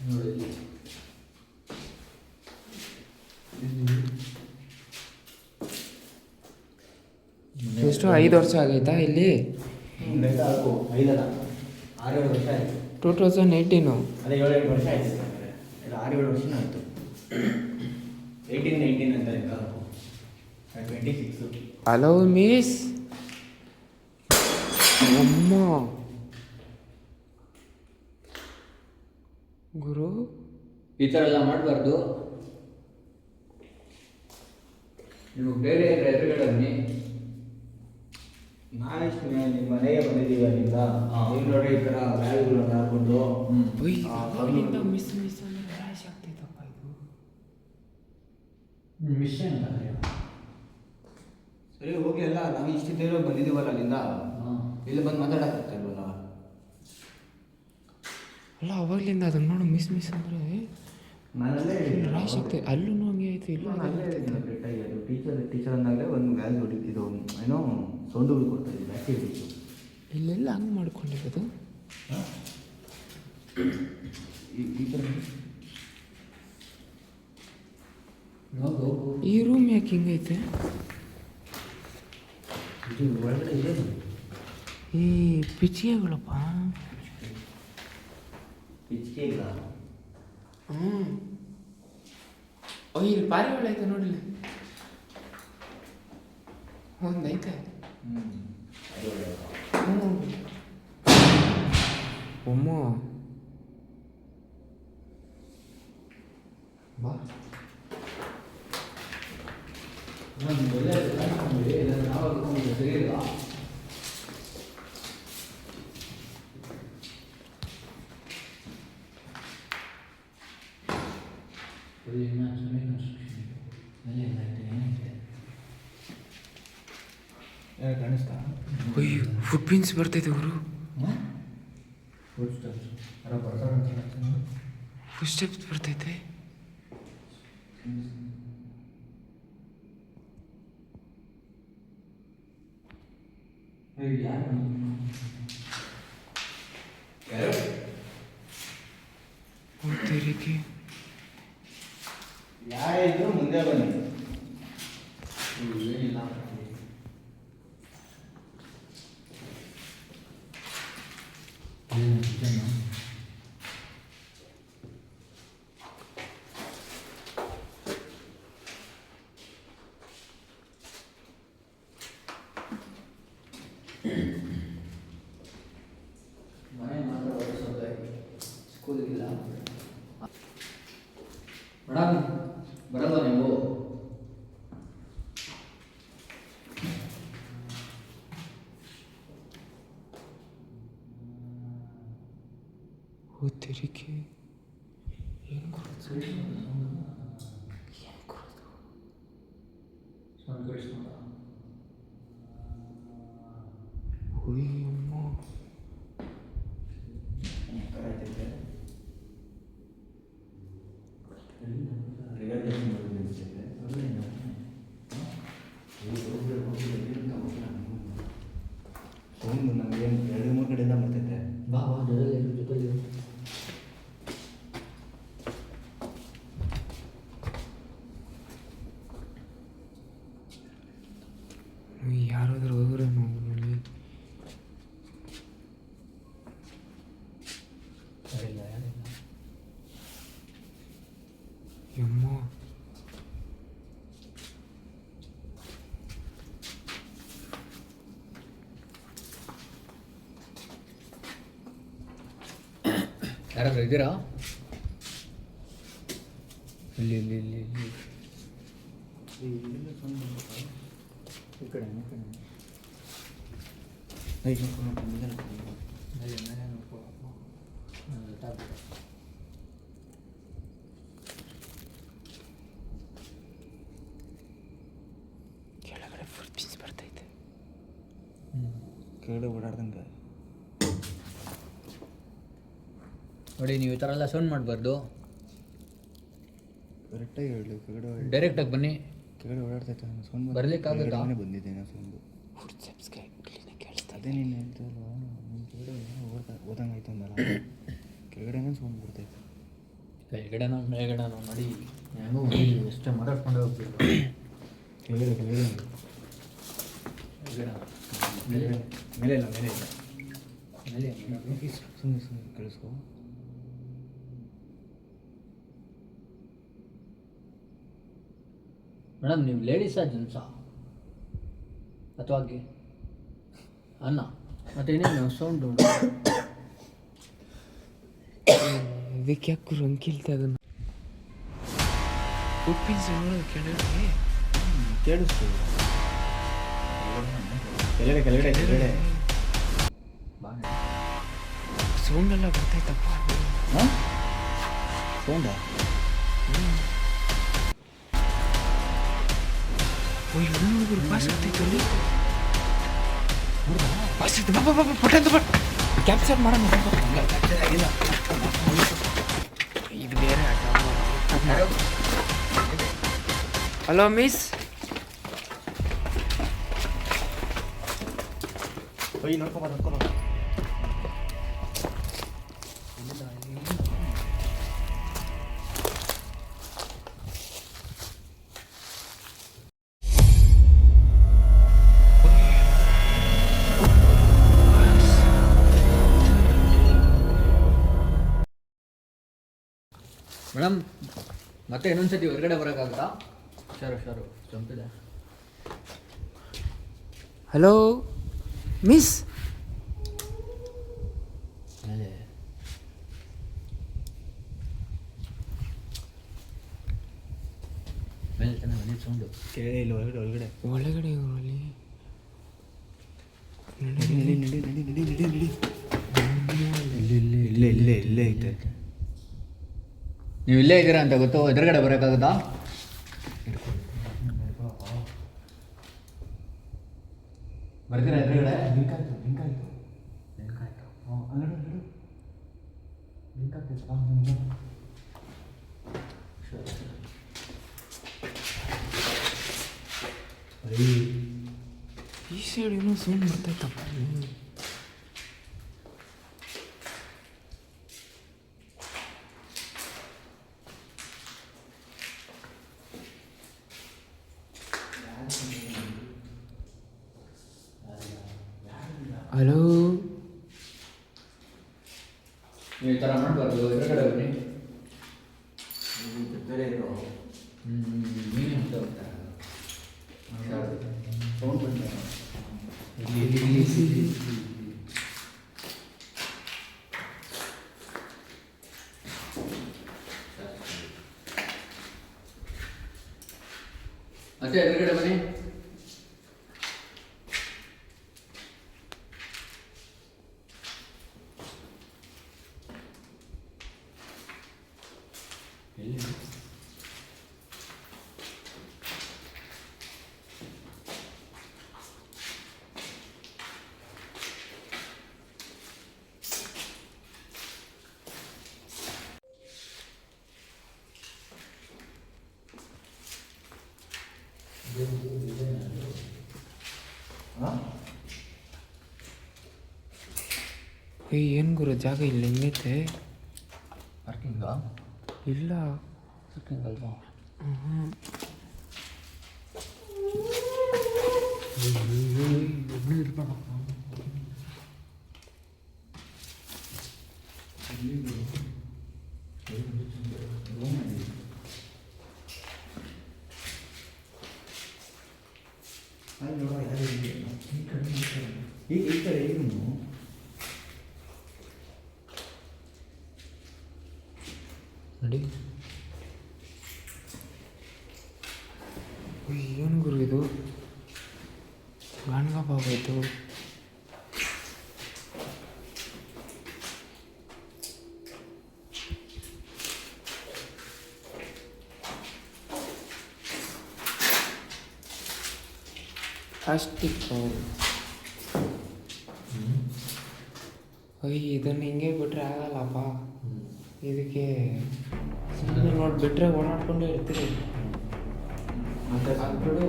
ನೋಡಿ ಎಷ್ಟು 5 ವರ್ಷ ಆಗೈತಾ ಇಲ್ಲಿ? ಬೇಕಾಗು 5 6-7 ವರ್ಷ ಆಯಿತು. 2018. ಅದೇ 7-8 ವರ್ಷ ಆಯಿತು. 6-7 ವರ್ಷ ಆಯಿತು. 18 ಅಂತ ಬೇಕಾಗು. 26. Hello miss. ಅಮ್ಮ ಗುರು, ಈ ಥರ ಎಲ್ಲ ಮಾಡಬಾರ್ದು. ನಿಮಗೆ ಬೇರೆ ಎದುರುಗಡೆ ಬನ್ನಿ. ನಾವಿಷ್ಟು ನಿಮ್ಮ ಮನೆಗೆ ಬಂದಿದ್ದೀವಿ ಅಲ್ಲಿಂದ. ನೀವು ನೋಡಿ ಈ ಥರ ಬ್ಯಾಗ್ಗಳನ್ನ ಹಾಕೊಂಡು ಮಿಸ್ ಅಂದ್ರೆ ರ್ಯಾಶ್ ಆಗ್ತೈತಪ್ಪ ಇದು. ಮಿಸ್ ಅಂತ ಸರಿ ಹೋಗಿ ಅಲ್ಲ, ನಾವು ಇಷ್ಟಿದ್ದೇವೆ ಬಂದಿದ್ದೀವಲ್ಲ ಅಲ್ಲಿಂದ. ಇಲ್ಲಿ ಬಂದು ಮಾತಾಡಕ್ಕಾಗ್ತಾ ಇಲ್ವಲ್ಲ? ಅಲ್ಲ ಅವಾಗ್ಲಿಂದ ಅದನ್ನ ನೋಡು, ಮಿಸ್ ಅಂದರೆ ನಾನಲ್ಲೇ ರ್ಯಾಶ್ ಆಗ್ತೈತೆ. ಅಲ್ಲೂ ಹಂಗೆ ಆಯ್ತು, ಇಲ್ಲೂ ಅಲ್ಲೇ ಅದು ಟೀಚರ್ ಅಂದಾಗಲೇ ಒಂದು ವ್ಯಾಲ್ಯೂ ಇದು ಏನೋ ಸೌಂಡುಗಳು ಕೊಡ್ತಾ ಇದ್ದೀವಿ ಆ್ಯಕ್ಟಿವಿಟೀಸು. ಇಲ್ಲೆಲ್ಲ ಹಂಗೆ ಮಾಡ್ಕೊಂಡಿರೋದು. ಈ ಥರ ಈ ರೂಮ್ ಯಾಕೆ ಹಿಂಗೈತೆ? ಇದು ಒಳಗಡೆ ಇದೆ. ಈ ಪಿಚ್ಚಿಗೆಗಳಪ್ಪ. ಪಿಚ್ಕೆ ಇಲ್ಲ. ಇಲ್ಲಿ ಪಾರಿವಾಳ ಐತೆ ನೋಡಿಲ್ಲ, ಒಂದೈತೆ. ಒಮ್ಮ ಬಾ ಸರಿ ಇಲ್ಲ. ಕಾಣಿಸ್ತಾ? ಅಯ್ಯೋ, ಫುಟ್ ಪ್ರಿಂಟ್ಸ್ ಬರ್ತೈತೆ ಅವರು. ಫುಟ್ ಸ್ಟೆಪ್ಸ್ ಬರ್ತೈತೆ. ತೆರಿಗೆ ಯಾರಿದ್ರು ಮುಂದೆ ಬನ್ನಿ. ಏನಿಲ್ಲ. ಮನೆ ಮಾತ್ರ ಹೊರಸೋದಾಗಿ ಸ್ಕೂಲಿಗಿಲ್ಲ. ಮೇಡಮ್ ಬರಲ್ವಾ ನೀವು? ತೆರಿಗೆ ಏನು ಕೊಡೋದು? ಏನು ಕೊಡೋದು? ಅಯ್ಯಮ್ಮ, ಸೌಂಡು ನಮಗೆ 2-3 ಕಡೆಯಿಂದ ಬರ್ತೈತೆ. ಬಾ ಬಾ ಜೊತೆಲಿ ಯಾರಾದ್ರೂ ಹೋದ್ರೆ ನೋಡಿ. ಯಾರಿಲ್ಲ ಯಾರಿಲ್ಲ. ಯಮ್ಮ, ಯಾರಾದರೂ ಇದ್ದೀರಾ? ಇಲ್ಲಿ ಇಲ್ಲಿ ಇಲ್ಲಿ ಇಲ್ಲಿ ಈ ಕಡೆ ಮೇಲೆ ಮೇಲೆ ನೋಡ್ಕೋ. ಕೆಳಗಡೆ ಫುಲ್ ಪೀಸ್ ಬರ್ತೈತೆ. ಕೆಳಗಡೆ ಓಡಾಡ್ದಂಗೆ ನೋಡಿ, ನೀವು ಈ ಥರ ಎಲ್ಲ ಸೌಂಡ್ ಮಾಡಬಾರ್ದು. ಕರೆಕ್ಟಾಗಿ ಹೇಳಿ. ಕೆಳಗಡೆ ಡೈರೆಕ್ಟಾಗಿ ಬನ್ನಿ. ಕೆಳಗಡೆ ಓಡಾಡ್ತೈತೆ ಸೌಂಡ್ ಬರ್ಲಿಕ್ಕಾಗುತ್ತಾ? ಬಂದಿದ್ದೇನೆ ಸೌಂಡು. ಫುಡ್ ಸಬ್ಸ್ಕ್ರೈಬ್ ಕ್ಲೀನಾಗಿ ಕೇಳಿಸ್ತಾ ಅದೇ ನೀನು ಹೇಳ್ತಲ್ವಾ, ನಿಮ್ಮ ಕೆಳಗಡೆ ಓದಂಗಾಯ್ತು ಅಂದಲ್ಲ, ಕೆಳಗಡೆನೇ ಸೌಂಡ್ ಬರ್ತೈತೆ. ಕೆಳಗಡೆನೋ ಮೇಲ್ಗಡೆನೋ ನೋಡಿ, ಹೆಂಗೂ ಎಷ್ಟೇ ಮಾತಾಡ್ಕೊಂಡು ಹೋಗ್ಬೇಕು. ಕೆಳಗಡೆ ಕೆಳಗಡೆ ಮೇಲೆ ಮೇಲೆ ಇಲ್ಲ ಮೇಲೆ ಇಲ್ಲ. ಮೇಲೆ ಸುಮ್ಮನೆ ಸುಮ್ಮನೆ ಕೇಳಿಸ್ಕೊ. ಮೇಡಮ್, ನೀವು ಲೇಡೀಸಾ ಜೆಂಟ್ಸಾ ಅಥವಾ ಅನ್ನ ಮತ್ತೆ ಏನೇನು ಸೌಂಡು? ಇದಕ್ಕೆ ಯಾಕೆ ರಂಗ್ ಕೇಳ್ತಾ ಅದನ್ನು? ಫುಡ್ ಪೀಸ್ ನೋಡೋದು ಕೆಳಗಡೆ ಕೇಳಿಸ್ತು. ಕೆಳಗಡೆ ಕೆಳಗಡೆ ಕೆಳಗಡೆ ಸೌಂಡೆಲ್ಲ ಬರ್ತೈತಪ್ಪ. ಹಾಂ ಸೌಂಡಾ? ಓಯ್ ಹುಡುಗರು ಪಾಸ್ ಆಗ್ತೈತೆ ಅಲ್ಲಿ. ಪಾಸ್ ಆಯ್ತು. ಬಾ ಪಟ್ಟಂತ ಬಟ್ ಕ್ಯಾಪ್ಚರ್ ಮಾಡೋಣ. ಆಗಿಲ್ಲ. ಇದು ಬೇರೆ ಆಟ. Hello miss. ಹೋಗಿ ನೋಡ್ಕೊಬಾರ ನೋಡ್ಕೊಬಾರ. ಮೇಡಮ್, ಮತ್ತೆ ಇನ್ನೊಂದ್ಸತಿ ಹೊರಗಡೆ ಬರೋಕ್ಕಾಗುತ್ತಾ? ಶರು ಚಂಪಿದೆ. Hello miss. ಮೇಲೆ ಮೇಲೆ ಚೆನ್ನಾಗಿ ಮನೆ ಸೌಂಡು. ಕೆಳಗಡೆ ಇಲ್ಲ, ಒಳಗಡೆ ಒಳಗಡೆ ಒಳಗಡೆ ಅವರಲ್ಲಿ ನಡಿ ನಡಿ ನಡಿ ನಡಿ ನಡಿ ನಡಿ ನಡಿ. ಇಲ್ಲೇ ಇಲ್ಲೇ ಇಲ್ಲೇ ಐತೆ. ನೀವು ಇಲ್ಲೇ ಇದ್ದೀರಾ ಅಂತ ಗೊತ್ತು, ಎದುರುಗಡೆ ಬರೋಕ್ಕಾಗುತ್ತಾ? ಬರ್ತೀರಾ ಎದುರುಗಡೆ? ಲಿಂಕ್ ಆಯ್ತು ಲಿಂಕ್ ಆಯ್ತು ಲಿಂಕ್ ಆಯ್ತು. ಹಾಂ ಅಲ್ಲ ಲಿಂಕ್ ಆಗ್ತೈತೆ. ಈ ಸೈಡ್ ಏನೋ ಸೌಂಡ್ ಬರ್ತೈತಪ್ಪ. ಹಲೋ, ನೀವು ಈ ಥರ ಮಾಡಬಾರ್ದು, ಎದುರುಗಡೆ ಬನ್ನಿ. ನೀನೇ ಮುಂದೆ ಹೋಗ್ತಾ ಸೌಂಡ್ ಬಂದ. ಮತ್ತೆ ಎದುರುಗಡೆ ಬನ್ನಿ. ಏನು ಗುರು ಜಾಗ ಇಲ್ಲ ಹೆಂಗೈತೆ? ಪಾರ್ಕಿಂಗಾ? ಇಲ್ಲ ಪಾರ್ಕಿಂಗ್ ಅಲ್ವಾ? ಈ ಕಡೆ ಏನು ಏನು ಗುರು ಇದು ಗಾಣಗಾಗೋಯ್ತು. ಪ್ಲಾಸ್ಟಿಕ್ ಇದನ್ನು ಹಿಂಗೆ ಬಿಟ್ರೆ ಆಗಲ್ಲಪ್ಪ. ಇದಕ್ಕೆ ಸುಮ್ಮನೆ ನೋಡಿ ಬಿಟ್ಟರೆ ಓಡಾಡ್ಕೊಂಡೇ ಇರ್ತೀರಿ. ಅದು ಬಿಡು,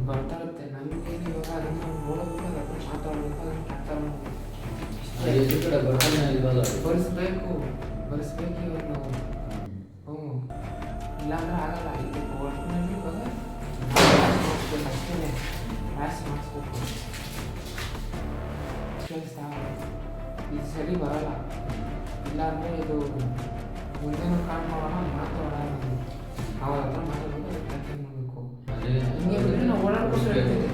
ಬರ್ತಾ ಇರುತ್ತೆ. ನಮಗೇನು ಇವಾಗ ಅದನ್ನು ನೋಡೋದಕ್ಕೆ ಅದನ್ನು ಮಾತಾಡಬೇಕು, ಅದನ್ನು ಬರ್ಸ್ಬೇಕು ಇವಾಗ ನಾವು. ಇಲ್ಲಾಂದ್ರೆ ಆಗಲ್ಲ. ಇದಕ್ಕೆ ಒಟ್ಟಿನಲ್ಲಿ ಇವಾಗ ಮಾಡಿಸ್ಬೇಕು ಅಷ್ಟೇ, ಮ್ಯಾಥ್ಸ್ ಮಾಡಿಸ್ಬೇಕು. ಕೆಲಸ ಇದು ಸರಿ ಬರಲ್ಲ. ಇಲ್ಲಾಂದರೆ ಇದು ಮುಂದಿನ ಕಾಲ್ ಮಾಡೋಣ, ಮಾತಾಡೋಣ. ಅವ್ರ ಹತ್ರ ಮಾತಾಡಬೇಕು, ಕಂಟೆಂಟ್ ಮಾಡಬೇಕು. ಹಿಂಗೆ ಬಿಟ್ಟರೆ ನಾವು ಓಡಾಡ್ಕೊಂಡು ಇರ್ತೀವಿ.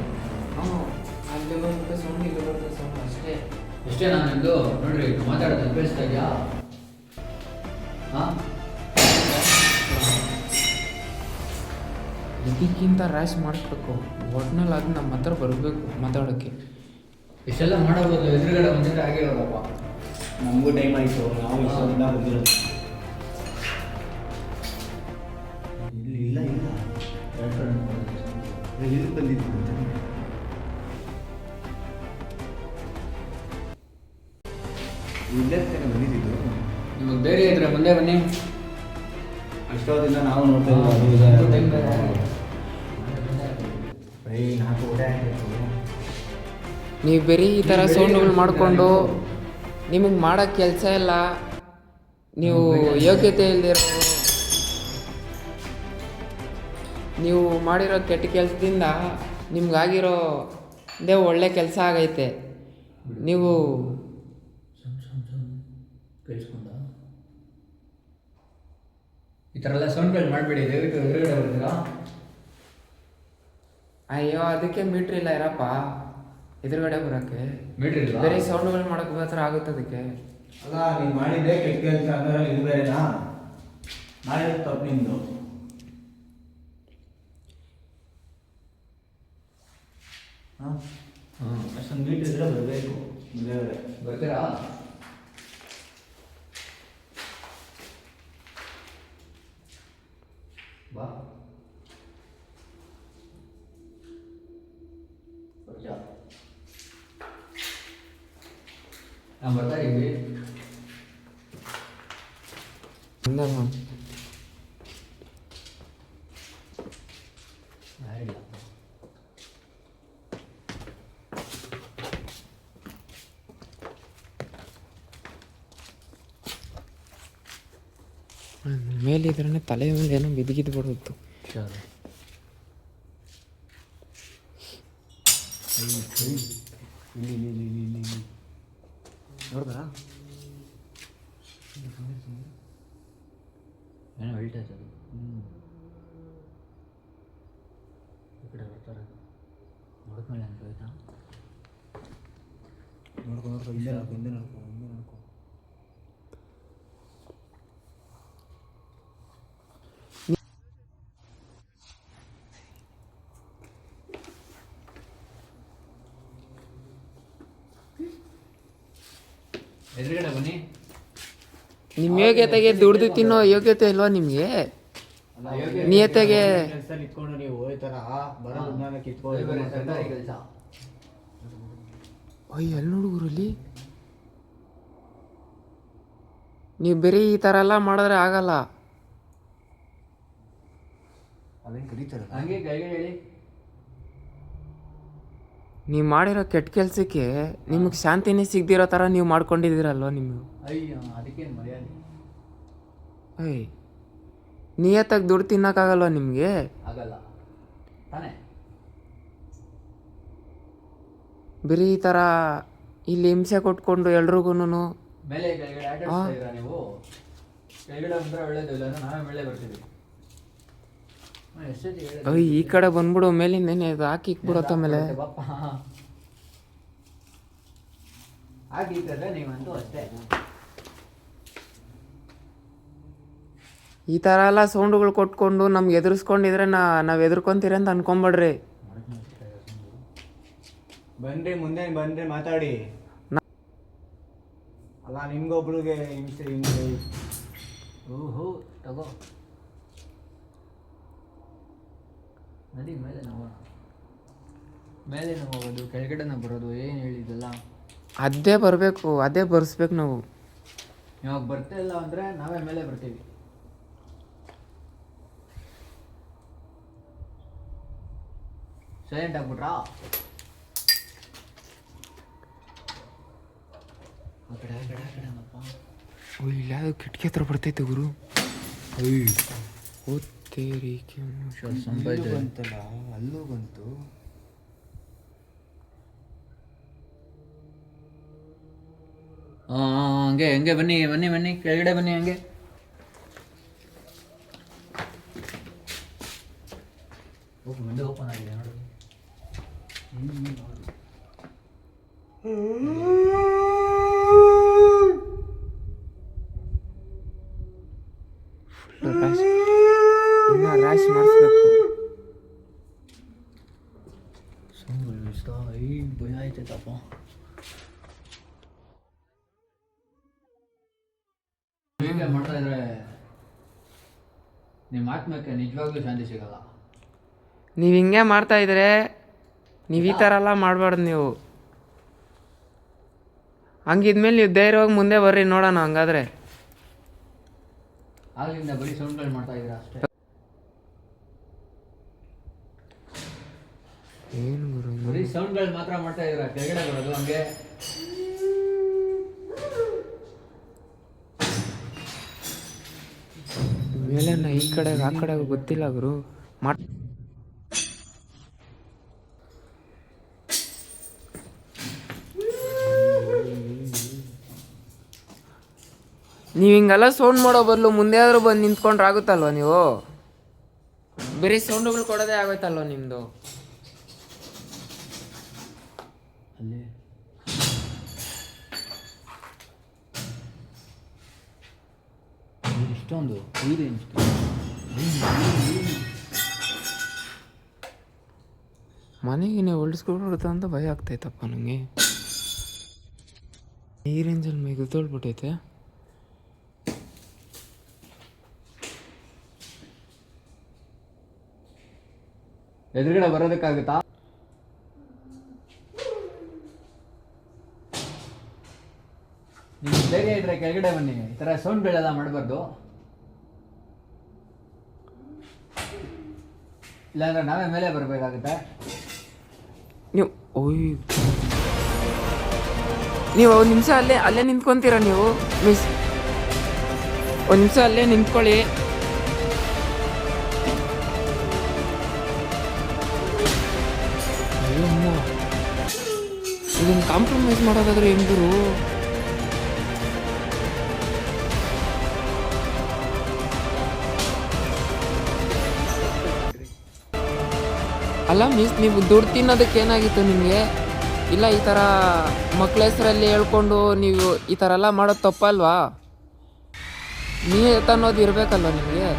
ಅಲ್ಲಿ ಬರುತ್ತೆ ಸೌಂಡ್, ಇಲ್ಲಿ ಬರುತ್ತೆ ಸೌಂಡ್ ಅಷ್ಟೇ. ಎಷ್ಟೇ ನಾನು ನಿಮ್ಮದು ನೋಡ್ರಿ ಮಾತಾಡೋದು ಅಭ್ಯಾಸ್ತಾ ಇದೆಯಾ? ಹಾಂ, ಇದಕ್ಕಿಂತ ರ್ಯಾಶ್ ಮಾಡಿಸ್ಬೇಕು. ಒಟ್ನಲ್ಲಿ ಅದು ನಮ್ಮ ಹತ್ರ ಬರಬೇಕು ಮಾತಾಡೋಕ್ಕೆ. ಇಷ್ಟೆಲ್ಲ ಮಾಡಬಹುದು, ಎದುರುಗಡೆ ಬಂದಿದ್ರೆ ಆಗಿರೋದಪ್ಪ. ನಮಗೂ ಟೈಮ್ ಆಯಿತು, ನಾವು ಇಷ್ಟೊಂದ ಬಂದಿರೋದು. ಇಲ್ಲ ಇಲ್ಲಿ ಬಂದಿದ್ದು ಇಲ್ಲೇ ಬಂದಿದ್ದು. ನಿಮಗೆ ಬೇರೆ ಇದ್ರೆ ಮುಂದೆ ಬನ್ನಿ. ಅಷ್ಟೊಂದಿಂದ ನಾವು ನೋಡ್ತಾ ನೀವು ಬರೀ ಈ ಥರ ಸೌಂಡ್ಗಳು ಮಾಡಿಕೊಂಡು ನಿಮಗೆ ಮಾಡೋಕ್ಕೆ ಕೆಲಸ ಇಲ್ಲ, ನೀವು ಯೋಗ್ಯತೆ ಇಲ್ದಿರೋರು, ನೀವು ಮಾಡಿರೋ ಕೆಟ್ಟ ಕೆಲಸದಿಂದ ನಿಮ್ಗಾಗಿರೋದೇ ಒಳ್ಳೆ ಕೆಲಸ ಆಗೈತೆ. ನೀವು ಕೇಳಿಸ್ಕೊಂಡ ಈ ಥರ ಎಲ್ಲ ಸೌಂಡ್ಗಳು ಮಾಡಬೇಡಿ, ದಯವಿಟ್ಟು ಎದುರುಗಡೆ ಬರ್ತೀರಾ? ಅಯ್ಯೋ ಅದಕ್ಕೆ ಮೀಟ್ರ್ ಇಲ್ಲ ಇರಪ್ಪ, ಎದುರುಗಡೆ ಬರೋಕ್ಕೆ. ಮೀಟ್ರ್ ಇಲ್ಲ, ಬೇರೆ ಸೌಂಡ್ಗಳು ಮಾಡೋಕ್ಕೆ ಮಾತ್ರ ಆಗುತ್ತೆ ಅದಕ್ಕೆ. ಅಲ್ಲ ನೀನು ಮಾಡಿದ್ದೆ ಕೆಟ್ಟ ಕೆಲಸ ಅಂದ್ರೆ ಇದು ಬೇರೆನಾ? ಮಾಡಿದ ತಪ್ಪು ನಿಂದು. ಹಾಂ ಅಷ್ಟೊಂದು ಮೀಟ್ರ್ ಇದ್ರೆ ಬರಬೇಕು. ಬರ್ತೀರಾ? ಬಾ ನಾವು ಬರ್ತಾ ಇದ್ವಿ. ಮೇಲಿದ್ರೇ ತಲೆ ಮೇಲೆ ಏನೋ ಬಿದ್ದಿದ್ದು ಬಿಡುತ್ತು. ನೋಡ್ದಾ ಏನೋ ಹೇಳ್ತಾ ಇದ್ದದು. ಈ ಕಡೆ ಬರ್ತಾರೆ ನೋಡಿದ್ಮೇಲೆ ಅಂತ ಆಯ್ತಾ? ನೋಡ್ಕೊ ಹಿಂದೆ ನೋಡ್ಕೊ. ಎದುರುಗಡೆ ಬನ್ನಿ. ನಿಮ್ಮ ಯೋಗ್ಯತೆಗೆ ದುಡ್ದು ತಿನ್ನೋ ಯೋಗ್ಯತೆ ಇಲ್ವಾ ನಿಮಗೆ? ನಿಯತೆಗೆ ಕೆಲಸ ನಿಂತ್ಕೊಂಡು ನೀವು ಈ ಥರ ಬರೋದನ್ನ ಕಿತ್ಕೊಂಡು ಕೆಲಸ. ಅಯ್ಯ ಎಲ್ಲಿ ನೋಡುಗುರಲ್ಲಿ ನೀವು ಬರೀ ಈ ಥರ ಎಲ್ಲ ಮಾಡಿದ್ರೆ ಆಗಲ್ಲ. ಅದೇನು ಕರೀತಾರಲ್ಲ ಹಂಗೆ ಕೈಗೆ ಹೇಳಿ. ನೀವು ಮಾಡಿರೋ ಕೆಟ್ಟ ಕೆಲಸಕ್ಕೆ ನಿಮಗೆ ಶಾಂತಿನೇ ಸಿಗದಿರೋ ಥರ ನೀವು ಮಾಡ್ಕೊಂಡಿದ್ದೀರಲ್ವ ನೀವು. ಅಯ್ಯೋ ಅದಕ್ಕೇನು ಮರ್ಯಾದೆ? ಅಯ್ಯ ನಿಯತ್ತಾಗಿ ದುಡ್ಡು ತಿನ್ನೋಕ್ಕಾಗಲ್ವ ನಿಮಗೆ? ಆಗಲ್ಲ ತಾನೇ. ಬರೀ ಈ ಥರ ಇಲ್ಲಿ ಹಿಂಸೆ ಕೊಟ್ಕೊಂಡು ಎಲ್ರಿಗೂ ಮೇಲೆ ಕೆಳಗಡೆ ಆಟಾಡ್ತಾ ನೀವು. ಕೆಳಗಡೆ ಬಂದರೆ ಒಳ್ಳೇದು, ಇಲ್ಲ ನಾವೇ ಮೇಲೆ ಬರ್ತೀವಿ. ಅಯ್ಯ ಈ ಕಡೆ ಬಂದ್ಬಿಡು, ಮೇಲಿಂದೇನೆ ಇದು ಹಾಕಿ ಇಕ್ಬಿಡತ್ತ ಮೇಲೆ. ಹಾಕಿದ್ರೆ ನೀವಂತೂ ಅಷ್ಟೇ. ಈ ಥರ ಎಲ್ಲ ಸೌಂಡುಗಳು ಕೊಟ್ಕೊಂಡು ನಮ್ಗೆ ಎದುರಿಸ್ಕೊಂಡಿದ್ರೆ ನಾವು ಎದುರ್ಕೊಂತೀರಿ ಅಂತ ಅನ್ಕೊಂಬೇಡ್ರಿ. ಬನ್ರಿ ಮುಂದೆ ಬಂದ್ರೆ ಮಾತಾಡಿ. ಅಲ್ಲ ನಿಮ್ಗೊಬ್ರಿಗೆ ಹಿಂಸೆ ಹಿಂಗೆ. ಓಹೋ ತಗೋ ನದಿ ಮೇಲೆ ನಾವು ಹೋಗೋದು ಕೆಳಗಡೆನ ಬರೋದು ಏನು ಹೇಳಿದ್ದಲ್ಲ ಅದೇ ಬರಬೇಕು, ಅದೇ ಬರ್ಸ್ಬೇಕು ನಾವು. ಇವಾಗ ಬರ್ತಾ ಇಲ್ಲ ಅಂದರೆ ನಾವೇ ಮೇಲೆ ಬರ್ತೀವಿ. ಸೈಲೆಂಟ್ ಆಗ್ಬಿಟ್ರಾ? ಆ ಕಡೆ ಇಲ್ಲ ಅದು ಕಿಟಕಿ ಹತ್ರ ಬರ್ತೈತೆ ಗುರು. ಓದ್ತೇರಿಕೆ ಬಂತಲ್ಲ, ಅಲ್ಲೂ ಬಂತು. ಹಂಗೆ ಹಂಗೆ ಬನ್ನಿ ಬನ್ನಿ ಬನ್ನಿ ಕೆಳಗಡೆ ಬನ್ನಿ ಹಂಗೆ. ಮುಂದೆ ಓಪನ್ ಆಗಿದೆ ನೋಡು. ರ್ಯಾಶ್ ಮಾಡಿಸ್ಬೇಕು. ಭಯ ಆಯ್ತೈತಪ್ಪ. ಹೀಗೆ ಮಾಡ್ತಾ ಇದ್ರೆ ನಿಮ್ಮ ಆತ್ಮಕ್ಕೆ ನಿಜವಾಗ್ಲೂ ಶಾಂತಿ ಸಿಗಲ್ಲ. ನೀವು ಹಿಂಗೆ ಮಾಡ್ತಾ ಇದ್ರೆ ನೀವು ಈ ಥರ ಎಲ್ಲ ಮಾಡಬಾರ್ದು. ನೀವು ಹಂಗಿದ್ಮೇಲೆ ನೀವು ಧೈರ್ಯವಾಗಿ ಮುಂದೆ ಬರ್ರಿ ನೋಡೋಣ. ಹಂಗಾದ್ರೆ ಆಗ್ಲಿಂದ ಬರೀ ಸೌಂಡ್ಗಳು ಮಾಡ್ತಾ ಇದ್ದೀರಾ ಅಷ್ಟೇ. ಏನು ಗುರು ಬರೀ ಸೌಂಡ್ಗಳು ಮಾತ್ರ ಮಾಡ್ತಾ ಇದ್ದೀರಾ. ಕೆಳಗಡೆ ಬರೋದು ಹಂಗೆ. ಮೇಲೆ ಈ ಕಡೆಗೆ ಆ ಕಡೆಗೆ ಗೊತ್ತಿಲ್ಲ ಗುರು. ನೀವು ಹಿಂಗೆಲ್ಲ ಸೌಂಡ್ ಮಾಡೋ ಬದಲು ಮುಂದೆ ಆದರೂ ಬಂದು ನಿಂತ್ಕೊಂಡ್ರೆ ಆಗುತ್ತಲ್ವ? ನೀವು ಬರೀ ಸೌಂಡುಗಳು ಕೊಡೋದೇ ಆಗೋಯ್ತಲ್ವ ನಿಮ್ಮದು. ಅಲ್ಲಿ ಇಷ್ಟೊಂದು ಮನೆಗೆ ಹೊಲ್ಸ್ಕೊಡ್ಬಿಡುತ್ತ ಅಂತ ಭಯ ಆಗ್ತೈತಪ್ಪ ನನಗೆ. ಈ ರೇಂಜಲ್ಲಿ ಮೇಘ ತೊಳ್ಬಿಟ್ಟೈತೆ. ಎದುರುಗಡೆ ಬರೋದಕ್ಕಾಗುತ್ತಾ? ನಿಮ್ಗೆ ಧೈರ್ಯ ಇದ್ರೆ ಕೆಳಗಡೆ ಬನ್ನಿ. ಈ ಥರ ಸೌಂಡ್ಗಳೆಲ್ಲ ಮಾಡಬಾರ್ದು. ಇಲ್ಲಾಂದ್ರೆ ನಾವೇ ಮೇಲೆ ಬರಬೇಕಾಗುತ್ತೆ. ನೀವು ನೀವು ಒಂದು ನಿಮಿಷ ಅಲ್ಲೇ ನಿಂತ್ಕೊಂತೀರಾ ನೀವು ಮಿಸ್? ಒಂದು ನಿಮಿಷ ಅಲ್ಲೇ ನಿಂತ್ಕೊಳ್ಳಿ. ಇದನ್ನು ಕಾಂಪ್ರಮೈಸ್ ಮಾಡೋದಾದ್ರೆ ಹೆಂಗಿರು? ಅಲ್ಲ ಮಿಸ್, ನೀವು ದುಡ್ಡು ತಿನ್ನೋದಕ್ಕೆ ಏನಾಗಿತ್ತು ನಿಮಗೆ? ಇಲ್ಲ ಈ ಥರ ಮಕ್ಳ ಹೆಸರಲ್ಲಿ ಹೇಳ್ಕೊಂಡು ನೀವು ಈ ಥರ ಎಲ್ಲ ಮಾಡೋದು ತಪ್ಪಲ್ವಾ? ನೀಯತ್ ಅನ್ನೋದು ಇರಬೇಕಲ್ವ ನಿಮಗೆ?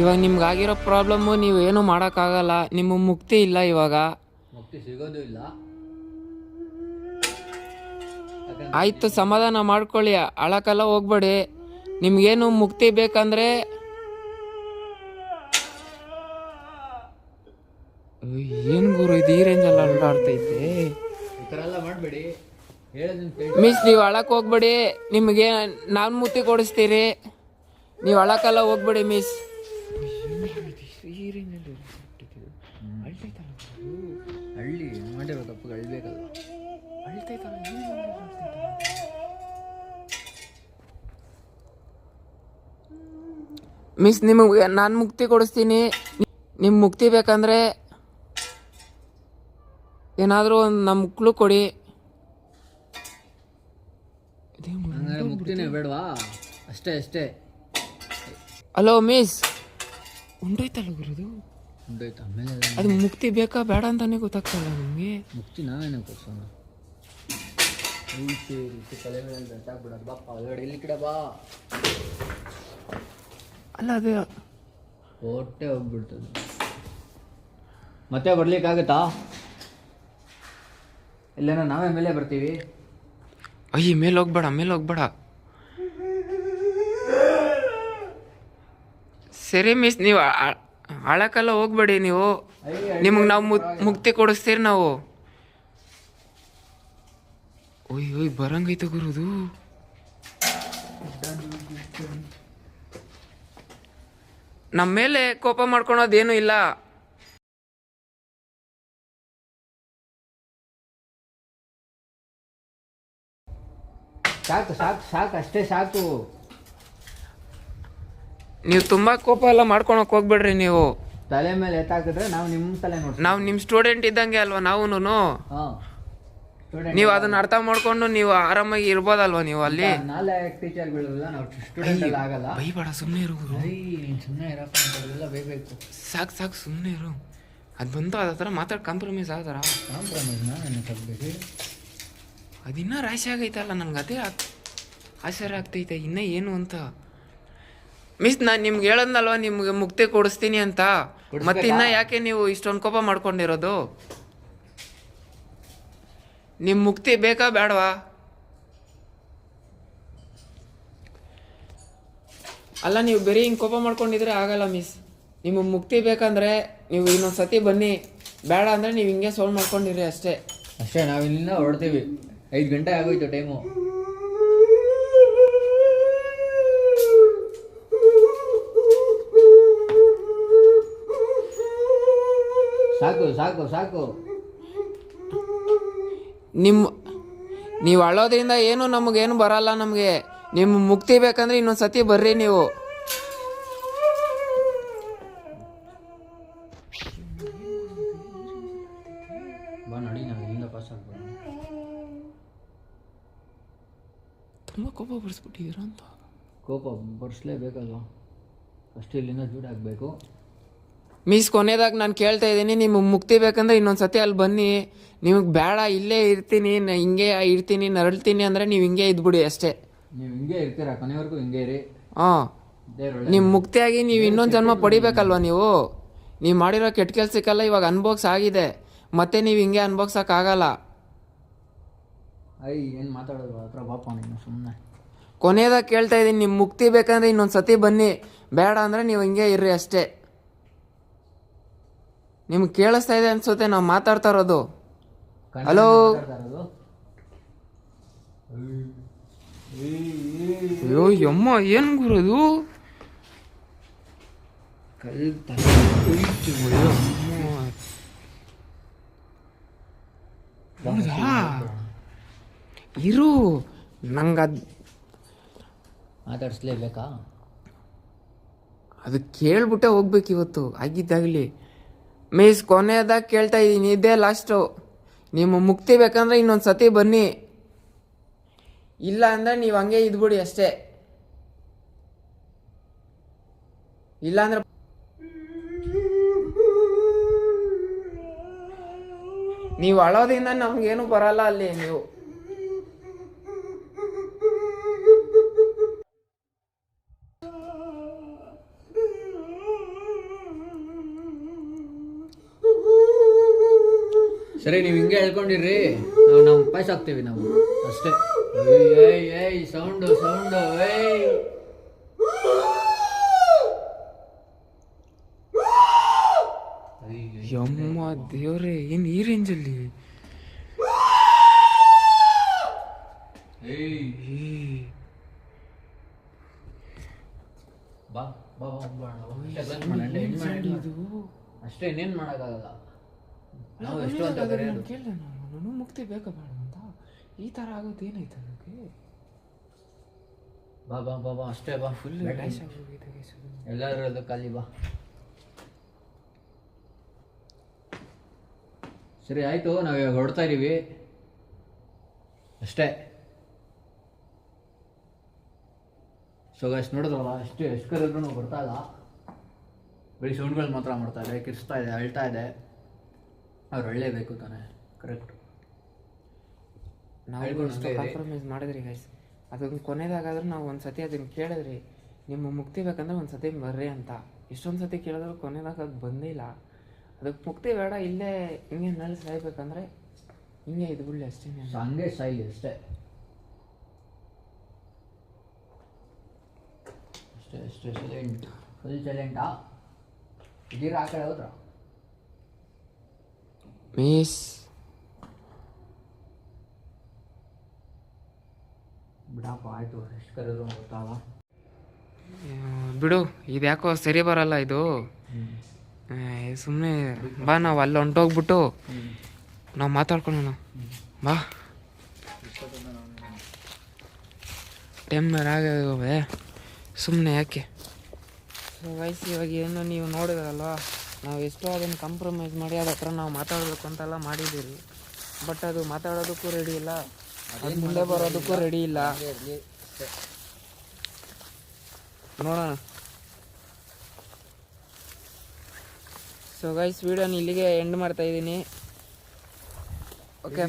ಇವಾಗ ನಿಮ್ಗೆ ಆಗಿರೋ ಪ್ರಾಬ್ಲಮ್ಮು ನೀವು ಏನೂ ಮಾಡೋಕ್ಕಾಗಲ್ಲ. ನಿಮ್ಮ ಮುಕ್ತಿ ಇಲ್ಲ. ಇವಾಗ ಮುಕ್ತಿ ಸಿಗೋದು ಇಲ್ಲ. ಆಯಿತು, ಸಮಾಧಾನ ಮಾಡ್ಕೊಳ್ಳಿ, ಅಳಕ್ಕೆಲ್ಲ ಹೋಗ್ಬೇಡಿ. ನಿಮ್ಗೇನು ಮುಕ್ತಿ ಬೇಕಂದ್ರೆ ಏನು ಗುರು ಇದು ಈ ರೇಂಜಲ್ಲಿ ಅಲ್ಲಾಡ್ತೈತೆ? ಈ ಥರ ಎಲ್ಲ ಮಾಡಬೇಡಿ. ಮಿಸ್, ನೀವು ಅಳಕ್ಕೆ ಹೋಗ್ಬೇಡಿ. ನಿಮಗೆ ನಾನು ಮುಕ್ತಿ ಕೊಡಿಸ್ತೀರಿ. ನೀವು ಅಳಕ್ಕೆಲ್ಲ ಹೋಗ್ಬೇಡಿ ಮಿಸ್. ಹಳ್ಳಿ ಮಾಡಿರೋ ತಪ್ಪು ಅಳ್ಬೇಕಲ್ಲ. ಮಿಸ್, ನಿಮಗೆ ನಾನು ಮುಕ್ತಿ ಕೊಡಿಸ್ತೀನಿ. ನಿಮ್ಮ ಮುಕ್ತಿ ಬೇಕಂದ್ರೆ ಏನಾದರೂ ಒಂದು ನಮ್ಮ ಮಕ್ಕಳು ಕೊಡಿ. ಮುಕ್ತಿನೇ ಬೇಡವಾ? ಅಷ್ಟೇ ಅಷ್ಟೇ. ಹಲೋ ಮಿಸ್, ಉಂಡೋಯ್ತಲ್ಲ ಗುರುದು. ಉಂಡೋಯ್ತು. ಆಮೇಲೆ ಅದು ಮುಕ್ತಿ ಬೇಕಾ ಬೇಡ ಅಂತಾನೆ ಗೊತ್ತಾಗ್ತಲ್ಲ ನಿಮಗೆ. ಮುಕ್ತಿ ನಾವೇನೇ ಕೊಡ್ಸೋಣ. ತಲೆ ಮೇಲೆ ಗಂಟಾಗ್ಬಿಡೋದು. ಬಾಪ್ಪ ಒಳಗಡೆ ಇಲ್ಲಿ ಕಡೆ ಬಾ. ಅಲ್ಲ ಅದೇ ಹೊಟ್ಟೆ ಹೋಗ್ಬಿಡ್ತದೆ. ಮತ್ತೆ ಬರ್ಲಿಕ್ಕಾಗತ್ತಾ? ಇಲ್ಲೇನೋ ನಾವೇ ಮೇಲೆ ಬರ್ತೀವಿ. ಅಯ್ಯ ಮೇಲೆ ಹೋಗ್ಬೇಡ, ಮೇಲೆ ಹೋಗ್ಬೇಡ. ಸರಿ ಮಿಸ್, ನೀವು ಆಳಕ್ಕೆಲ್ಲ ಹೋಗ್ಬೇಡಿ. ನೀವು ನಿಮಗೆ ನಾವು ಮುಕ್ತಿ ಕೊಡಿಸ್ತೀರಿ ನಾವು. ಒಯ್ ಒಯ್ ಬರಂಗೈತೆ ಗುರುದು. ನಮ್ಮ ಮೇಲೆ ಕೋಪ ಮಾಡ್ಕೊಳೋದೇನು ಇಲ್ಲ. ಸಾಕು ಸಾಕು ಸಾಕು, ಅಷ್ಟೇ ಸಾಕು. ನೀವು ತುಂಬಾ ಕೋಪ ಎಲ್ಲ ಮಾಡ್ಕೊಳಕ್ ಹೋಗ್ಬೇಡ್ರಿ. ನೀವು ತಲೆ ಮೇಲೆ ಎತ್ತಾಕಿದ್ರೆ ನಾವು ನಿಮ್ಮ ತಲೆ ನೋಡಿ. ನಾವು ನಿಮ್ಮ ಸ್ಟೂಡೆಂಟ್ ಇದ್ದಂಗೆ ಅಲ್ವಾ ನಾವುನು. ಹಾಂ, ನೀವು ಅದನ್ನ ಅರ್ಥ ಮಾಡ್ಕೊಂಡು ನೀವು ಆರಾಮಾಗಿ ಇರ್ಬೋದಲ್ವಾ ನೀವು ಅಲ್ಲಿ. ನಾಳೆ ಟೀಚರ್ಗಳಿಲ್ಲ, ನಾವು ಸ್ಟೂಡೆಂಟ್ ಎಲ್ಲ ಆಗಲ್ಲ. ಬೈಬೇಡ, ಸುಮ್ಮನೆ ಇರು ಗುರು. ಸುಮ್ಮನೆ ಇರಪ್ಪ, ಅಂತೆಲ್ಲ ಬೇಕು. ಸಾಕು ಸಾಕು, ಸುಮ್ಮನೆ ಇರು. ಅದು ಬಂತು ಅದ ಥರ ಮಾತಾಡಿ ಕಾಂಪ್ರಮೈಸ್ ಆ ಥರ. ಕಾಂಪ್ರಮೈಸ್ನ ನನ್ನ ತಗಬೇಕು. ಅದಿನ್ನ ರಾಶಿ ಆಗೈತಲ್ಲ, ನನಗೆ ಅದೇ ಆಶ್ಚರ್ಯ ಆಗ್ತೈತೆ ಇನ್ನೂ ಏನು ಅಂತ. ಮಿಸ್, ನಾನು ನಿಮ್ಗೆ ಹೇಳದ್ನಲ್ವ ನಿಮ್ಗೆ ಮುಕ್ತಿ ಕೊಡಿಸ್ತೀನಿ ಅಂತ. ಮತ್ತೆ ಇನ್ನ ಯಾಕೆ ನೀವು ಇಷ್ಟೊಂದು ಕೋಪ ಮಾಡ್ಕೊಂಡಿರೋದು? ನಿಮ್ಮ ಮುಕ್ತಿ ಬೇಕಾ ಬೇಡವಾ? ಅಲ್ಲ, ನೀವು ಬರೀ ಹಿಂಗೆ ಕೋಪ ಮಾಡ್ಕೊಂಡಿದ್ರೆ ಆಗಲ್ಲ ಮಿಸ್. ನಿಮಗೆ ಮುಕ್ತಿ ಬೇಕಂದ್ರೆ ನೀವು ಇನ್ನೊಂದು ಸತಿ ಬನ್ನಿ, ಬೇಡ ಅಂದರೆ ನೀವು ಹಿಂಗೆ ಸೋಲ್ವ್ ಮಾಡ್ಕೊಂಡಿರಿ ಅಷ್ಟೇ. ಅಷ್ಟೇ, ನಾವು ಇಲ್ಲಿಂದ ಹೊರಡ್ತೀವಿ. 5 ಗಂಟೆ ಆಗೋಯ್ತು ಟೈಮು. ಸಾಕು ಸಾಕು ಸಾಕು. ನೀವು ಅಳೋದ್ರಿಂದ ಏನು ನಮಗೇನು ಬರಲ್ಲ. ನಮಗೆ ನಿಮ್ಮ ಮುಕ್ತಿ ಬೇಕಂದ್ರೆ ಇನ್ನೊಂದು ಸತಿ ಬರ್ರಿ ನೀವು. ಬಾ ನಡಿ, ನಾವು ಇಲ್ಲಿಂದ ಪಾಸ್ ಆಗ್ಬೋದು. ತುಂಬ ಕೋಪ ಬರ್ಸ್ಬಿಟ್ಟಿದ್ದೀರ ಅಂತ. ಕೋಪ ಬರ್ಸ್ಲೇಬೇಕಲ್ವ, ಫಸ್ಟ್ ಇಲ್ಲಿಂದ ಜೂಡ್ ಆಗಬೇಕು. ಮಿಸ್, ಕೊನೆದಾಗ ನಾನು ಕೇಳ್ತಾ ಇದ್ದೀನಿ, ನಿಮಗೆ ಮುಕ್ತಿ ಬೇಕಂದ್ರೆ ಇನ್ನೊಂದು ಸತಿ ಅಲ್ಲಿ ಬನ್ನಿ. ನಿಮಗೆ ಬೇಡ ಇಲ್ಲೇ ಇರ್ತೀನಿ, ಹಿಂಗೆ ಇರ್ತೀನಿ, ನರಳ್ತೀನಿ ಅಂದರೆ ನೀವು ಹಿಂಗೆ ಇದ್ಬಿಡಿ ಅಷ್ಟೇ. ನೀವು ಹಿಂಗೆ ಇರ್ತೀರಾ ಕೊನೆವರೆಗೂ, ಹಿಂಗೆ ಇರಿ. ಹಾಂ, ನಿಮ್ಮ ಮುಕ್ತಿಯಾಗಿ ನೀವು ಇನ್ನೊಂದು ಜನ್ಮ ಪಡಿಬೇಕಲ್ವ ನೀವು. ನೀವು ಮಾಡಿರೋ ಕೆಟ್ಟ ಕೆಲಸಕ್ಕೆಲ್ಲ ಇವಾಗ ಅನ್ಬೋಕ್ಸ್ ಆಗಿದೆ, ಮತ್ತೆ ನೀವು ಹಿಂಗೆ ಅನ್ಬೋಕ್ಸೋಕ್ಕಾಗಲ್ಲ. ಏನು ಮಾತಾಡೋದು ಹತ್ರ ಬಾಪ ನೀನು ಸುಮ್ಮನೆ. ಕೊನೆಯದಾಗ ಕೇಳ್ತಾ ಇದ್ದೀನಿ, ನಿಮ್ಮ ಮುಕ್ತಿ ಬೇಕಂದ್ರೆ ಇನ್ನೊಂದು ಸತಿ ಬನ್ನಿ, ಬೇಡ ಅಂದರೆ ನೀವು ಹಿಂಗೆ ಇರ್ರಿ ಅಷ್ಟೇ. ನಿಮ್ಗೆ ಕೇಳಿಸ್ತಾ ಇದೆ ಅನ್ಸುತ್ತೆ ನಾವು ಮಾತಾಡ್ತಾ ಇರೋದು. ಹಲೋ, ಅಯ್ಯೋ ಯಮ್ಮ, ಏನು ಗುರುದು? ಇರು, ನಂಗೆ ಮಾತಾಡಿಸ್ಲೇಬೇಕಾ? ಅದು ಕೇಳ್ಬಿಟ್ಟೆ ಹೋಗ್ಬೇಕು ಇವತ್ತು ಆಗಿದ್ದಾಗಲಿ. ಮಿಸ್, ಕೊನೆಯದಾಗ ಕೇಳ್ತಾ ಇದ್ದೀನಿ, ಇದೇ ಲಾಸ್ಟು. ನಿಮ್ಮ ಮುಕ್ತಿ ಬೇಕಂದ್ರೆ ಇನ್ನೊಂದು ಸತಿ ಬನ್ನಿ, ಇಲ್ಲ ಅಂದರೆ ನೀವು ಹಂಗೆ ಇದ್ಬಿಡಿ ಅಷ್ಟೇ. ಇಲ್ಲಾಂದ್ರೆ ನೀವು ಅಳೋದ್ರಿಂದ ನಮ್ಗೇನು ಬರಲ್ಲ ಅಲ್ಲಿ. ನೀವು ಸರಿ, ನೀವು ಹಿಂಗೆ ಹೇಳ್ಕೊಂಡಿರ್ರಿ, ನಾವು ಪಾಸ್ ಆಗ್ತೀವಿ ನಾವು ಅಷ್ಟೇ. ಏಯ್ ಸೌಂಡು ಸೌಂಡು, ಏಯ್ ಯಮ್ಮ ದೇವ್ರೆ, ಏನು ಈ ರೇಂಜಲ್ಲಿ? ಬಾ ಬಾ ಅಷ್ಟೇ, ಇನ್ನೇನು ಮಾಡೋಕ್ಕಾಗಲ್ಲ. ನಾವು ಎಷ್ಟು ಅಂತ ಕೇಳಿದೆ ನಾನು ಮುಕ್ತಿ ಬೇಕಾ ಬೇಡ ಅಂತ. ಈ ಥರ ಆಗೋದು ಏನಾಯ್ತು ನನಗೆ? ಬಾ ಬಾ ಬಾ ಬಾ ಅಷ್ಟೇ, ಬಾ. ಫುಲ್ ಡ್ಯಾಶ್ ಆಗೋಗಿದೆ ಎಲ್ಲರೂ ಖಾಲಿ ಬಾ. ಸರಿ ಆಯಿತು, ನಾವು ಇವಾಗ ಹೊರಡ್ತಾ ಇದ್ದೀವಿ ಅಷ್ಟೇ. ಸೊ ಅಷ್ಟು ನೋಡಿದ್ರಲ್ಲ ಎಷ್ಟು ಕರೆದ್ರೂ ಬರ್ತಾ ಇಲ್ಲ. ಬರೀ ಸೌಂಡ್ಗಳು ಮಾತ್ರ ಮಾಡ್ತಾ ಇದೆ, ಕಿರ್ಸ್ತಾ ಇದೆ, ಅಳ್ತಾ ಇದೆ. ಅವ್ರು ಅಳ್ಳೇಬೇಕು ತಾನೆ, ಕರೆಕ್ಟ್. ನಾವು ಎಷ್ಟು ಕಾಂಪ್ರಮೈಸ್ ಮಾಡಿದ್ರಿ ಗೈಸ್. ಅದೊಂದು ಕೊನೆದಾಗಾದ್ರೂ ನಾವು ಒಂದು ಸತಿ ಅದನ್ನು ಕೇಳಿದ್ರಿ, ನಿಮ್ಮ ಮುಕ್ತಿ ಬೇಕಂದ್ರೆ ಒಂದು ಸತಿ ಬರ್ರಿ ಅಂತ. ಎಷ್ಟೊಂದು ಸತಿ ಕೇಳಿದ್ರು ಕೊನೆದಾಗ ಅದು ಬಂದೇ ಇಲ್ಲ. ಅದಕ್ಕೆ ಮುಕ್ತಿ ಬೇಡ, ಇಲ್ಲೇ ಹಿಂಗೆ ನಲ್ಲಿ ಸಾಯ್ಬೇಕಂದ್ರೆ ಹಿಂಗೆ ಇದು ಬಿಡಲಿ ಅಷ್ಟೇ. ಹಂಗೆ ಸಾಯಿಲಿ ಅಷ್ಟೇ, ಅಷ್ಟೇ ಸೈಲೆಂಟ್, ಫುಲ್ ಸೈಲೆಂಟಾ. ಇದೀರ ಆ ಕಡೆ ಹೋದ್ರ ಮಿಸ್ ಬಿಡಪ್ಪ, ಆಯಿತು. ಎಷ್ಟು ಕರೆದ್ರು ಗೊತ್ತಾಗ ಬಿಡು, ಇದು ಯಾಕೋ ಸರಿ ಬರಲ್ಲ ಇದು. ಸುಮ್ಮನೆ ಬಾ, ನಾವು ಅಲ್ಲಿ ಹೊಂಟೋಗ್ಬಿಟ್ಟು ನಾವು ಮಾತಾಡ್ಕೊಳ್ಳೋಣ ಬಾ. ಟೈಮ್ ಆಗವೆ ಸುಮ್ಮನೆ ಯಾಕೆ. ಸೊ ವಯಸ್ಸು ಇವಾಗ ಏನು ನೀವು ನೋಡಿದ್ರಲ್ವ, ನಾವು ಎಷ್ಟೋ ಅದನ್ನು ಕಾಂಪ್ರಮೈಸ್ ಮಾಡಿ ಅದ ಹತ್ರ ನಾವು ಮಾತಾಡಬೇಕು ಅಂತೆಲ್ಲ ಮಾಡಿದ್ದೀರಿ. ಬಟ್ ಅದು ಮಾತಾಡೋದಕ್ಕೂ ರೆಡಿ ಇಲ್ಲ, ಅದು ಮುಂದೆ ಬರೋದಕ್ಕೂ ರೆಡಿ ಇಲ್ಲ. ನೋಡೋಣ. ಸೊ ಗೈಸ್, ವಿಡಿಯೋನ ಇಲ್ಲಿಗೆ ಎಂಡ್ ಮಾಡ್ತಾ ಇದ್ದೀನಿ. ಓಕೆ.